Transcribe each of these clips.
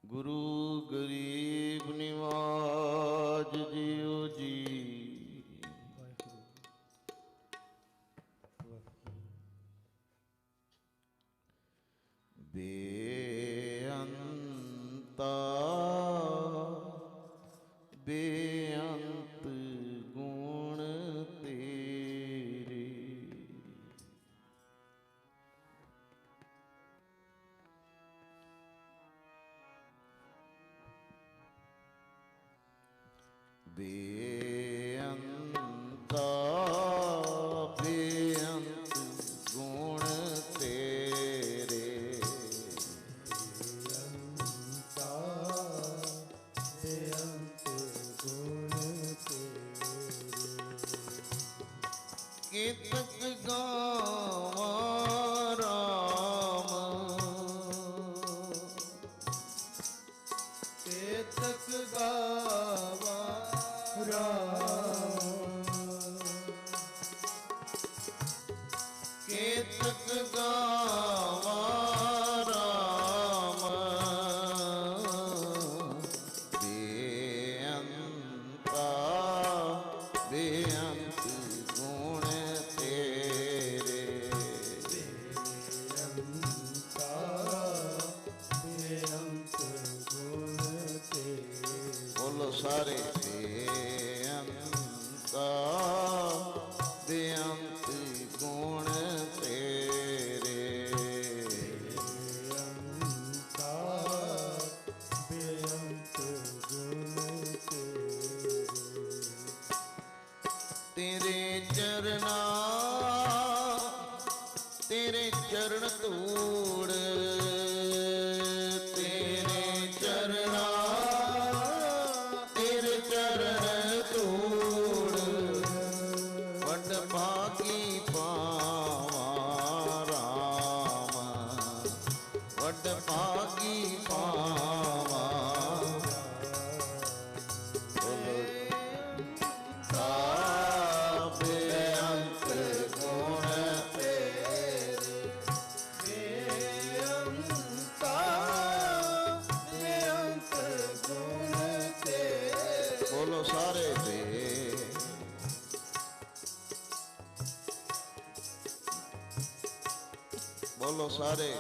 गुरु गरीब निवाज जियो जी। बेअंता बेअंत गुण तेरे, बेअंता बेअंत गुण तेरे, बेअंता बेअंत गुण तेरे। केतक गावा राम, केतक गावा राम, केतक गावा राम, बेअंता बेअंत गुण तेरे, बेअंता बेअंत गुण तेरे। बोलो सारे बेअंता बेअंत गुण तेरे, बेअंता बेअंत गुण तेरे। तेरे चरना तेरे चरण धूड़, तेरे चरना तेरे चरण धूड़, वड भागी पावा राम, वड भागी पावा। बेअंत गुण तेरे, बेअंता बेअंत गुण तेरे। बोलो सारे बोलो सारे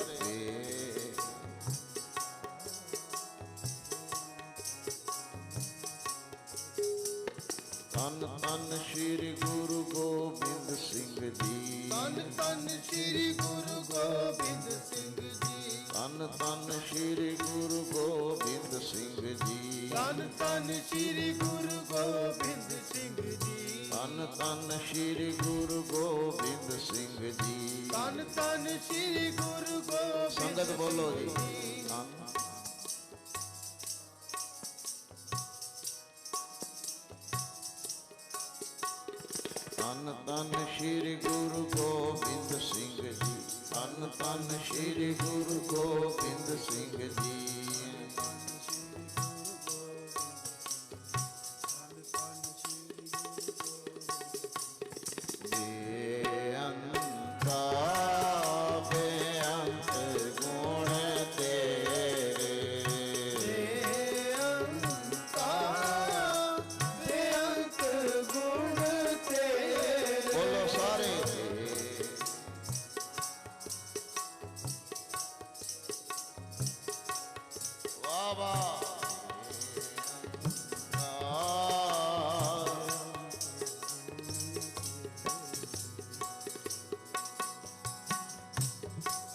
तन तन श्री गुरु गोबिंद सिंह जी, तन तन श्री गुरु गोबिंद सिंह जी, तन तन श्री गुरु गोबिंद सिंह जी, तन तन श्री गुरु गोबिंद सिंह जी, तन तन श्री गुरु गोबिंद सिंह जी, तन तन श्री गुरु गोबिंद। संगत बोलो जी। तन तन श्री गुरु गोबिंद सिंह जी, तन तन श्री गुरु गोबिंद सिंह जी, बेअंता बेअंत गुण तेरे, बेअंता बेअंत गुण तेरे। बोलो सारे वाह वाह।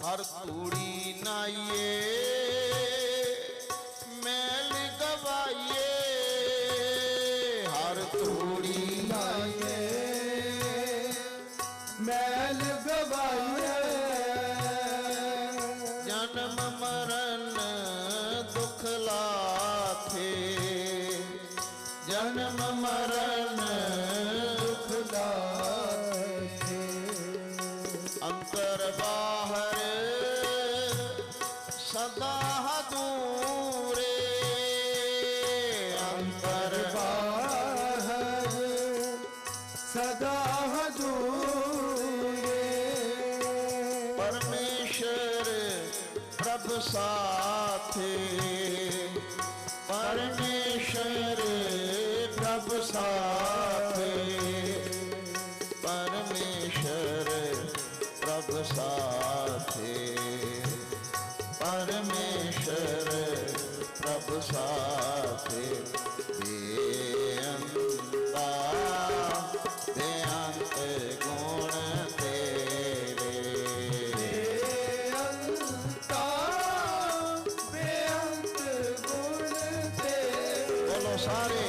हर धूड़ी नाइए मैल गवाइए, हर धूड़ी नाइए मैल गवाइए, जन्म मरण दुख लाथे, जन्म मरण दुख लाथे। अंतर बाहर सदा दूरे, अंतर बाहर सदा दूरे। परमेश्वर प्रभ सा साथे परमेश्वर प्रभु साथे परमेश्वर प्रभु साथे परमेश्वर प्रभु साथे बेअंता बेअंत गुण तेरे बेअंता बेअंत गुण तेरे बोलो सारे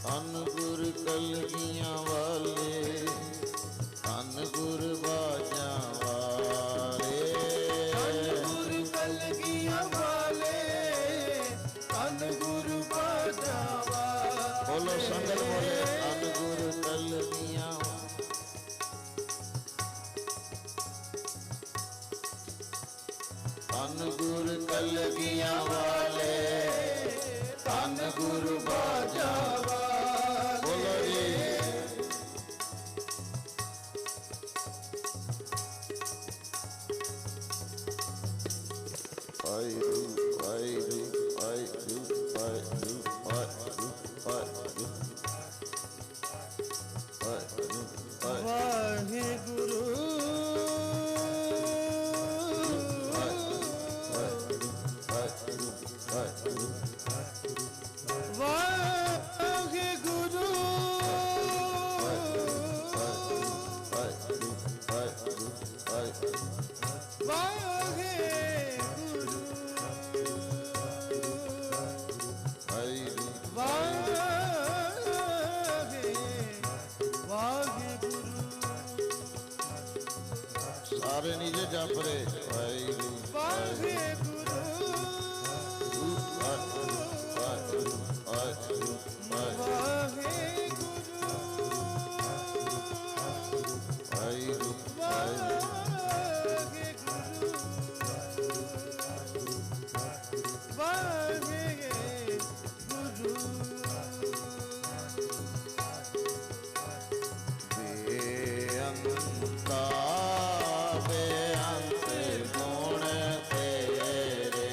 धन गुर कलगियां वाले धन गुर बाजा वाले धन गुर कलगियां वाले धन गुर बाजा वाले बोलो संगत बोले धन गुर कलगियां धन गुर कलगियां वाले धन गुर बाजा बोलो जी वाहिगुरु वाहिगुरु वाहिगुरु वाहिगुरु वाहिगुरु वाहिगुरु वाहिगुरु वाहिगुरु सारे नीचे जप रे वाहिगुरु वाहिगुरु वाहिगुरु वाहिगुरु वाहिगुरु वाहिगुरु बेअंता बेअंत गुण तेरे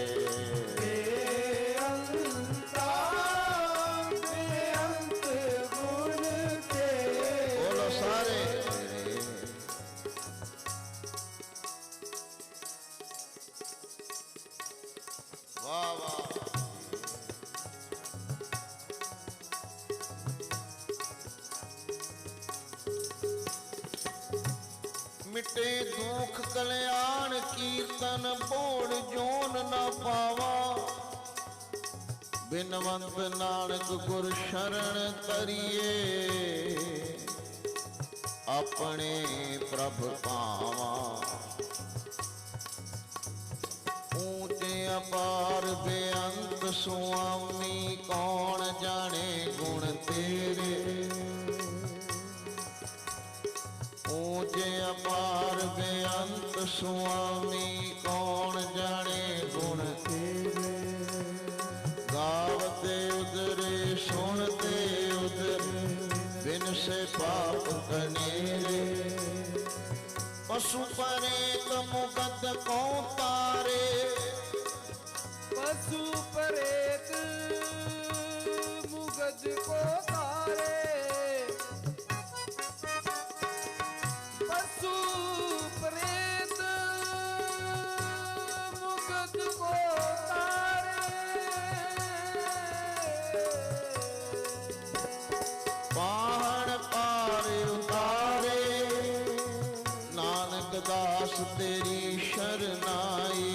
बेअंता बेअंत गुण तेरे बोलो सारे वाह वाह मिटे दुख कल्याण कीर्तन बोड़ जोन न पावा बिनवंत नानक गुर शरण तरिए अपने प्रभ पावा ऊंचे अपार बेअंत स्वामी कौन जाने गुण तेरे ऊंचे अपार बेअंत स्वामी कौन जाने गुण तेरे गावते उदरे सुनते उदरे बिन से पाप कनेरे पशु परेत मुगद को तारे पशु परेत मुगद को तारे पशु परेत मुगद को तारे पहाड़ पार उतारे नानक दास तेरी शरनाई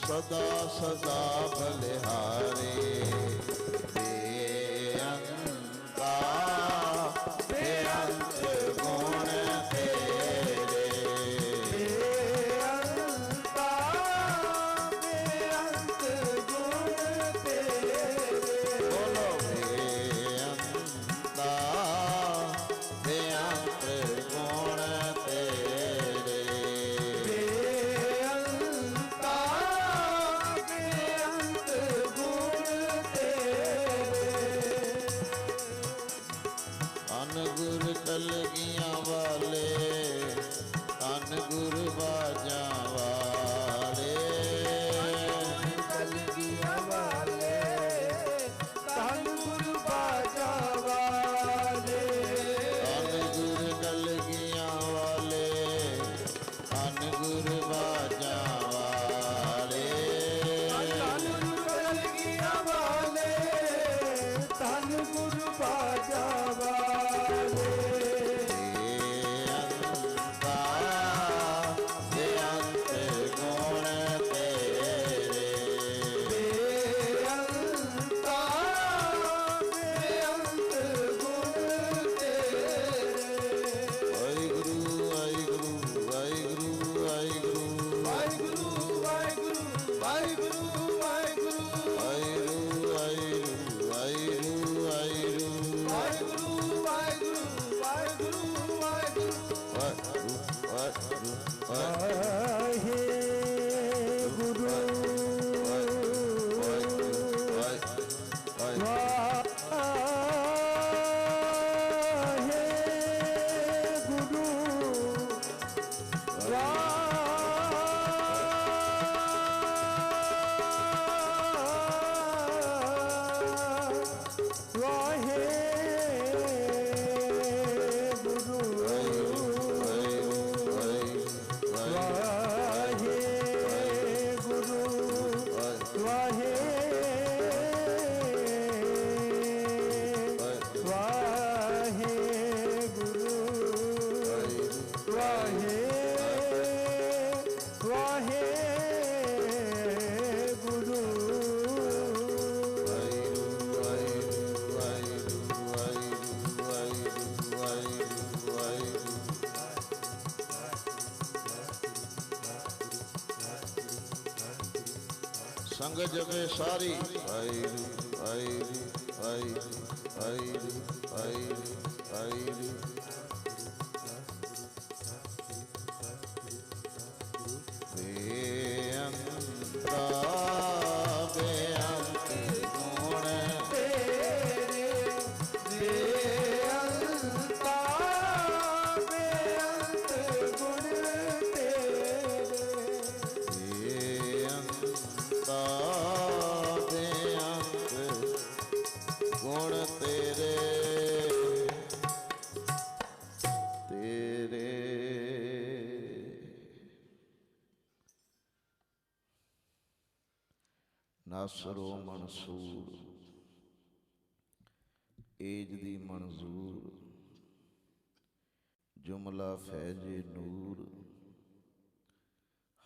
सदा सदा बलिहारे बेअंता बेअंत गुण तेरे बेअंता बेअंत गुण तेरे बोलो बेअंता बेअंत गुण तेरे बेअंता ਵਾਹਿਗੁਰੂ ਵਾਹਿਗੁਰੂ ਵਾਹਿਗੁਰੂ ਵਾਹਿਗੁਰੂ ਵਾਹਿਗੁਰੂ ਵਾਹਿਗੁਰੂ ਵਾਹਿਗੁਰੂ ਵਾਹਿਗੁਰੂ ਵਾਹਿਗੁਰੂ ਵਾਹਿਗੁਰੂ ਵਾਹਿਗੁਰੂ ਸੰਗਤ ਜਪੇ ਸਾਰੀ ਵਾਹਿਗੁਰੂ ਵਾਹਿਗੁਰੂ ਵਾਹਿਗੁਰੂ ਵਾਹਿਗੁਰੂ ਵਾਹਿਗੁਰੂ ਨਾਸਰੋ ਮਨਸੂਰ ਏਜ ਦੀ ਮਨਜ਼ੂਰ ਜੁਮਲਾ ਫੈਜ਼ੇ ਨੂਰ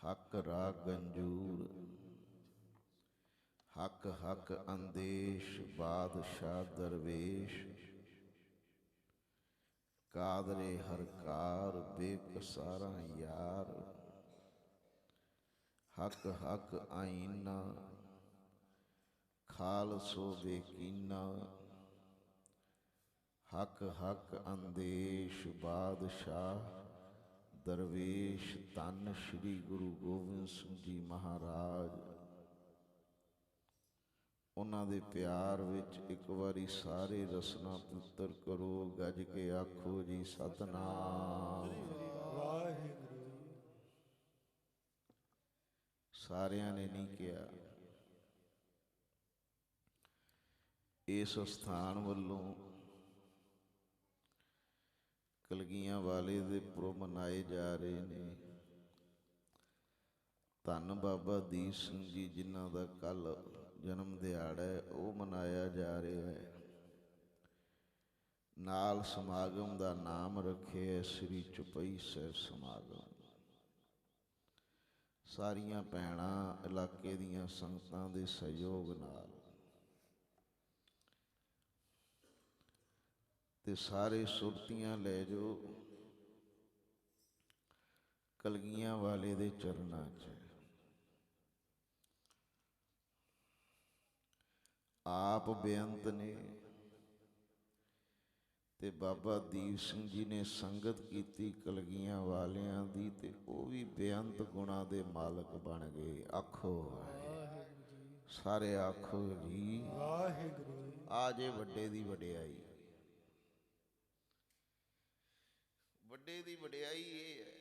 ਹੱਕ ਰਾਗ ਗੰਜੂਰ ਹੱਕ ਹੱਕ ਅੰਦੇਸ਼ ਬਾਦਸ਼ਾਹ ਦਰਵੇਸ਼ ਕਾਦਰੇ ਹਰਕਾਰ ਬੇਕਸਾਰਾ ਯਾਰ ਹੱਕ ਹੱਕ ਆਈਨਾ ਖਾਲਸੋ ਬੇਕੀਨਾ ਹੱਕ ਹੱਕ ਅੰਦੇਸ਼ ਬਾਦਸ਼ਾਹ ਦਰਵੇਸ਼ ਧੰਨ ਸ਼੍ਰੀ ਗੁਰੂ ਗੋਬਿੰਦ ਸਿੰਘ ਜੀ ਮਹਾਰਾਜ। ਉਹਨਾਂ ਦੇ ਪਿਆਰ ਵਿੱਚ ਇੱਕ ਵਾਰੀ ਸਾਰੇ ਰਸਨਾ ਪੁੱਤਰ ਕਰੋ, ਗੱਜ ਕੇ ਆਖੋ ਜੀ ਸਤਿਨਾਮ ਵਾਹਿਗੁਰੂ। ਸਾਰਿਆਂ ਨੇ ਨਹੀਂ ਕਿਹਾ। ਇਸ ਸਥਾਨ ਵੱਲੋਂ ਕਲਗੀਆਂ ਵਾਲੇ ਦੇ ਪੁਰਬ ਮਨਾਏ ਜਾ ਰਹੇ ਨੇ। ਧੰਨ ਬਾਬਾ ਦੀਪ ਸਿੰਘ ਜੀ ਜਿਨ੍ਹਾਂ ਦਾ ਕੱਲ ਜਨਮ ਦਿਹਾੜਾ ਹੈ ਉਹ ਮਨਾਇਆ ਜਾ ਰਿਹਾ ਹੈ। ਨਾਲ ਸਮਾਗਮ ਦਾ ਨਾਮ ਰੱਖਿਆ ਸ੍ਰੀ ਚੁਪਈ ਸਾਹਿਬ ਸਮਾਗਮ। ਸਾਰੀਆਂ ਭੈਣਾਂ ਇਲਾਕੇ ਦੀਆਂ ਸੰਗਤਾਂ ਦੇ ਸਹਿਯੋਗ ਨਾਲ ਤੇ ਸਾਰੇ ਸੁਰਤੀਆਂ ਲੈ ਜੋ ਕਲਗੀਆਂ ਵਾਲੇ ਦੇ ਚਰਨਾਂ 'ਚ। ਆਪ ਬੇਅੰਤ ਨੇ ਤੇ ਬਾਬਾ ਦੀਪ ਸਿੰਘ ਜੀ ਨੇ ਸੰਗਤ ਕੀਤੀ ਕਲਗੀਆਂ ਵਾਲਿਆਂ ਦੀ, ਤੇ ਉਹ ਵੀ ਬੇਅੰਤ ਗੁਣਾਂ ਦੇ ਮਾਲਕ ਬਣ ਗਏ। ਆਖੋ ਸਾਰੇ ਆਖੋ ਜੀ ਵਾਹਿਗੁਰੂ। ਆ ਜੇ ਵੱਡੇ ਦੀ ਵਡਿਆਈ। ਵੱਡੇ ਦੀ ਵਡਿਆਈ ਇਹ ਹੈ,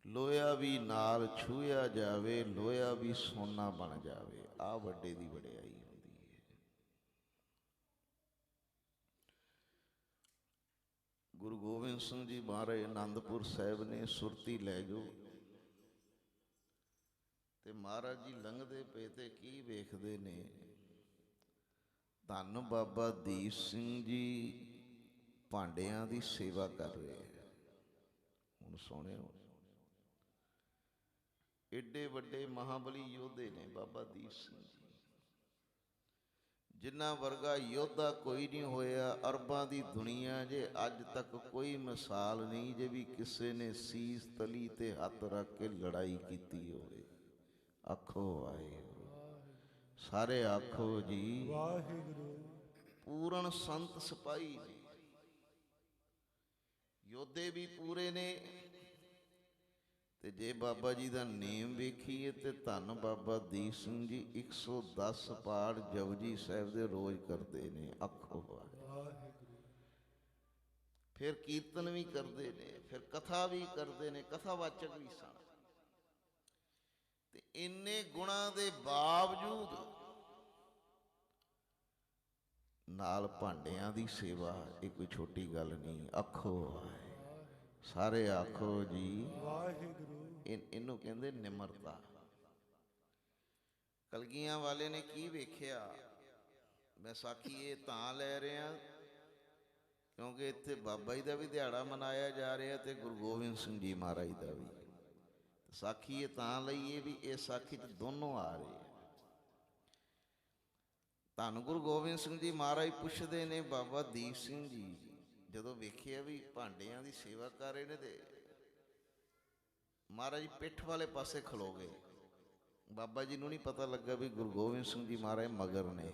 ਲੋਹਾ ਵੀ ਨਾਲ ਛੂਹਿਆ ਜਾਵੇ, ਲੋਹਾ ਵੀ ਸੋਨਾ ਬਣ ਜਾਵੇ। ਆਹ ਵੱਡੇ ਦੀ ਵਡਿਆਈ ਹੁੰਦੀ ਹੈ। ਗੁਰੂ ਗੋਬਿੰਦ ਸਿੰਘ ਜੀ ਮਹਾਰਾਜ ਆਨੰਦਪੁਰ ਸਾਹਿਬ ਨੇ ਸੁਰਤੀ ਲੈ ਜੋ ਤੇ ਮਹਾਰਾਜ ਜੀ ਲੰਘਦੇ ਪਏ ਤੇ ਕੀ ਵੇਖਦੇ ਨੇ? ਧੰਨ ਬਾਬਾ ਦੀਪ ਸਿੰਘ ਜੀ ਭਾਂਡਿਆਂ ਦੀ ਸੇਵਾ ਕਰ ਰਹੇ ਹੈ। ਹੁਣ ਸੁਣਿਓ, ਏਡੇ ਵੱਡੇ ਮਹਾਬਲੀ ਯੋਧੇ ਨੇ ਬਾਬਾ ਦੀਪ ਸਿੰਘ ਜੀ। ਜਿਨ੍ਹਾਂ ਵਰਗਾ ਯੋਧਾ ਕੋਈ ਨਹੀਂ ਹੋਇਆ। ਅਰਬਾਂ ਦੀ ਦੁਨੀਆ ਜੇ ਅੱਜ ਤੱਕ ਕੋਈ ਮਿਸਾਲ ਨਹੀਂ ਜੇ ਵੀ ਕਿਸੇ ਨੇ ਸੀਸ ਤਲੀ ਤੇ ਹੱਥ ਰੱਖ ਕੇ ਲੜਾਈ ਕੀਤੀ ਹੋਵੇ। ਆਖੋ ਵਾਹਿਗੁਰੂ। ਸਾਰੇ ਆਖੋ ਜੀ ਵਾਹਿਗੁਰੂ। ਪੂਰਨ ਸੰਤ ਸਿਪਾਹੀ ਨੇ, ਯੋਧੇ ਵੀ ਪੂਰੇ ਨੇ। ਤੇ ਜੇ ਬਾਬਾ ਜੀ ਦਾ ਨੇਮ ਵੇਖੀਏ ਤੇ ਧੰਨ ਬਾਬਾ ਦੀਪ ਸਿੰਘ ਜੀ 110 ਪਾਠ ਜਪਜੀ ਸਾਹਿਬ ਦੇ ਰੋਜ਼ ਕਰਦੇ ਨੇ। ਆਖੋ ਵਾਹਿਗੁਰੂ। ਫਿਰ ਕੀਰਤਨ ਵੀ ਕਰਦੇ ਨੇ, ਫਿਰ ਕਥਾ ਵੀ ਕਰਦੇ ਨੇ, ਕਥਾਵਾਚਕ ਵੀ ਸਨ। ਤੇ ਇੰਨੇ ਗੁਣਾਂ ਦੇ ਬਾਵਜੂਦ ਨਾਲ ਭਾਂਡਿਆਂ ਦੀ ਸੇਵਾ, ਇਹ ਕੋਈ ਛੋਟੀ ਗੱਲ ਨਹੀਂ। ਆਖੋ ਸਾਰੇ ਆਖੋ ਜੀ ਵਾਹਿਗੁਰੂ। ਇਹਨੂੰ ਕਹਿੰਦੇ ਨਿਮਰਤਾ। ਕਲਗੀਆਂ ਵਾਲੇ ਨੇ ਕੀ ਵੇਖਿਆ? ਮੈਂ ਸਾਖੀ ਇਹ ਤਾਂ ਲੈ ਰਿਹਾ ਕਿਉਂਕਿ ਇੱਥੇ ਬਾਬਾ ਜੀ ਦਾ ਵੀ ਦਿਹਾੜਾ ਮਨਾਇਆ ਜਾ ਰਿਹਾ ਤੇ ਗੁਰੂ ਗੋਬਿੰਦ ਸਿੰਘ ਜੀ ਮਹਾਰਾਜ ਦਾ ਵੀ। ਸਾਖੀ ਇਹ ਤਾਂ ਲਈਏ ਵੀ ਇਹ ਸਾਖੀ 'ਚ ਦੋਨੋਂ ਆ ਰਹੇ ਆ। ਧੰਨ ਗੁਰੂ ਗੋਬਿੰਦ ਸਿੰਘ ਜੀ ਮਹਾਰਾਜ ਪੁੱਛਦੇ ਨੇ ਬਾਬਾ ਦੀਪ ਸਿੰਘ ਜੀ ਜਦੋਂ ਵੇਖਿਆ ਵੀ ਭਾਂਡਿਆਂ ਦੀ ਸੇਵਾ ਕਰ ਰਹੇ ਨੇ ਤੇ ਮਹਾਰਾਜ ਪਿੱਠ ਵਾਲੇ ਪਾਸੇ ਖਲੋ ਗਏ। ਬਾਬਾ ਜੀ ਨੂੰ ਨਹੀਂ ਪਤਾ ਲੱਗਾ ਵੀ ਗੁਰੂ ਗੋਬਿੰਦ ਸਿੰਘ ਜੀ ਮਹਾਰਾਜ ਮਗਰ ਨੇ,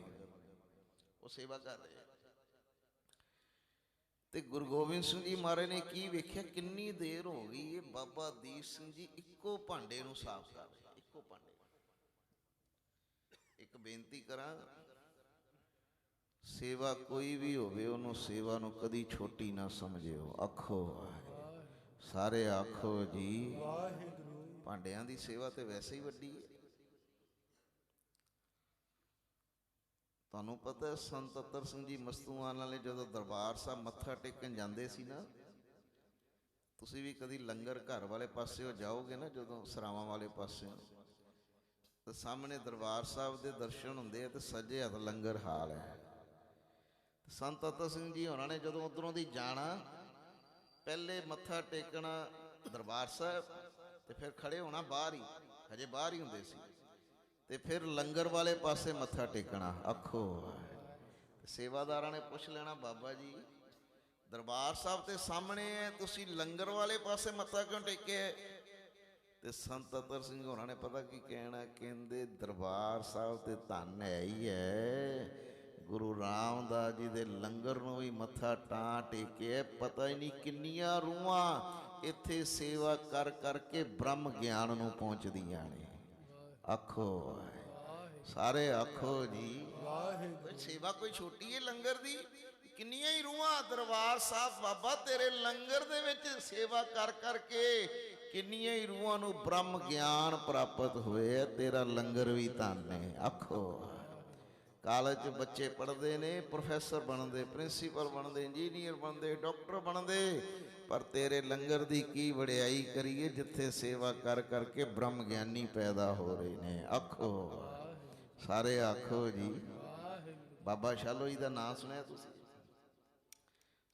ਉਹ ਸੇਵਾ ਕਰ ਰਹੇ। ਤੇ ਗੁਰੂ ਗੋਬਿੰਦ ਸਿੰਘ ਜੀ ਮਹਾਰਾਜ ਨੇ ਕੀ ਵੇਖਿਆ? ਕਿੰਨੀ ਦੇਰ ਹੋ ਗਈ ਇਹ ਬਾਬਾ ਦੀਪ ਸਿੰਘ ਜੀ ਇੱਕੋ ਭਾਂਡੇ ਨੂੰ ਸਾਫ਼ ਕਰ ਰਹੇ, ਇੱਕੋ ਭਾਂਡੇ। ਇੱਕ ਬੇਨਤੀ ਕਰਾਂ, ਸੇਵਾ ਕੋਈ ਵੀ ਹੋਵੇ ਉਹਨੂੰ ਸੇਵਾ ਨੂੰ ਕਦੀ ਛੋਟੀ ਨਾ ਸਮਝਿਓ। ਆਖੋ ਸਾਰੇ ਆਖੋ ਜੀ ਵਾਹਿਗੁਰੂ। ਭਾਂਡਿਆਂ ਦੀ ਸੇਵਾ ਤੇ ਵੈਸੇ ਹੀ ਵੱਡੀ ਹੈ। ਤੁਹਾਨੂੰ ਪਤਾ ਸੰਤ ਅਤਰ ਸਿੰਘ ਜੀ ਮਸਤੂਆਨ ਵਾਲੇ ਜਦੋਂ ਦਰਬਾਰ ਸਾਹਿਬ ਮੱਥਾ ਟੇਕਣ ਜਾਂਦੇ ਸੀ ਨਾ, ਤੁਸੀਂ ਵੀ ਕਦੀ ਲੰਗਰ ਘਰ ਵਾਲੇ ਪਾਸਿਓ ਜਾਓਗੇ ਨਾ, ਜਦੋਂ ਸਰਾਵਾਂ ਵਾਲੇ ਪਾਸੇ ਤੇ ਸਾਹਮਣੇ ਦਰਬਾਰ ਸਾਹਿਬ ਦੇ ਦਰਸ਼ਨ ਹੁੰਦੇ ਆ ਤੇ ਸੱਜੇ ਹੱਥ ਲੰਗਰ ਹਾਲ ਹੈ। ਸੰਤ ਅਤਰ ਸਿੰਘ ਜੀ ਹੋਰਾਂ ਨੇ ਜਦੋਂ ਉੱਧਰੋਂ ਦੀ ਜਾਣਾ, ਪਹਿਲੇ ਮੱਥਾ ਟੇਕਣਾ ਦਰਬਾਰ ਸਾਹਿਬ ਤੇ ਫਿਰ ਖੜੇ ਹੋਣਾ ਬਾਹਰ ਹੀ, ਹਜੇ ਬਾਹਰ ਹੀ ਹੁੰਦੇ ਸੀ, ਤੇ ਫਿਰ ਲੰਗਰ ਵਾਲੇ ਪਾਸੇ ਮੱਥਾ ਟੇਕਣਾ। ਆਖੋ ਸੇਵਾਦਾਰਾਂ ਨੇ ਪੁੱਛ ਲੈਣਾ, ਬਾਬਾ ਜੀ ਦਰਬਾਰ ਸਾਹਿਬ ਤੇ ਸਾਹਮਣੇ ਹੈ, ਤੁਸੀਂ ਲੰਗਰ ਵਾਲੇ ਪਾਸੇ ਮੱਥਾ ਕਿਉਂ ਟੇਕਿਆ? ਤੇ ਸੰਤ ਅਤਰ ਸਿੰਘ ਹੋਰਾਂ ਨੇ ਪਤਾ ਕੀ ਕਹਿਣਾ? ਕਹਿੰਦੇ ਦਰਬਾਰ ਸਾਹਿਬ ਤੇ ਧੰਨ ਹੈ ਹੀ ਹੈ, ਗੁਰੂ ਰਾਮਦਾਸ ਜੀ ਦੇ ਲੰਗਰ ਨੂੰ ਵੀ ਮੱਥਾ ਟਾਂ ਟੇਕਿਆ। ਪਤਾ ਹੀ ਨਹੀਂ ਕਿੰਨੀਆਂ ਰੂਹਾਂ ਇੱਥੇ ਸੇਵਾ ਕਰ ਕਰਕੇ ਬ੍ਰਹਮ ਗਿਆਨ ਨੂੰ ਪਹੁੰਚਦੀਆਂ ਨੇ। ਆਖੋ ਸਾਰੇ ਆਖੋ ਜੀ ਵਾਹਿਗੁਰੂ। ਸੇਵਾ ਕੋਈ ਛੋਟੀ ਹੈ ਲੰਗਰ ਦੀ? ਕਿੰਨੀਆਂ ਹੀ ਰੂਹਾਂ ਦਰਬਾਰ ਸਾਹਿਬ ਬਾਬਾ ਤੇਰੇ ਲੰਗਰ ਦੇ ਵਿੱਚ ਸੇਵਾ ਕਰ ਕਰਕੇ ਕਿੰਨੀਆਂ ਹੀ ਰੂਹਾਂ ਨੂੰ ਬ੍ਰਹਮ ਗਿਆਨ ਪ੍ਰਾਪਤ ਹੋਏ। ਤੇਰਾ ਲੰਗਰ ਵੀ ਧੰਨ ਹੈ। ਆਖੋ ਕਾਲਜ 'ਚ ਬੱਚੇ ਪੜ੍ਹਦੇ ਨੇ, ਪ੍ਰੋਫੈਸਰ ਬਣਦੇ, ਪ੍ਰਿੰਸੀਪਲ ਬਣਦੇ, ਇੰਜੀਨੀਅਰ ਬਣਦੇ, ਡਾਕਟਰ ਬਣਦੇ, ਪਰ ਤੇਰੇ ਲੰਗਰ ਦੀ ਕੀ ਵਡਿਆਈ ਕਰੀਏ ਜਿੱਥੇ ਸੇਵਾ ਕਰ ਕਰਕੇ ਬ੍ਰਹਮ ਗਿਆਨੀ ਪੈਦਾ ਹੋ ਰਹੇ ਨੇ। ਆਖੋ ਸਾਰੇ ਆਖੋ ਜੀ ਬਾਬਾ ਸ਼ਾਲੋ ਜੀ ਦਾ ਨਾਂ ਸੁਣਿਆ ਤੁਸੀਂ?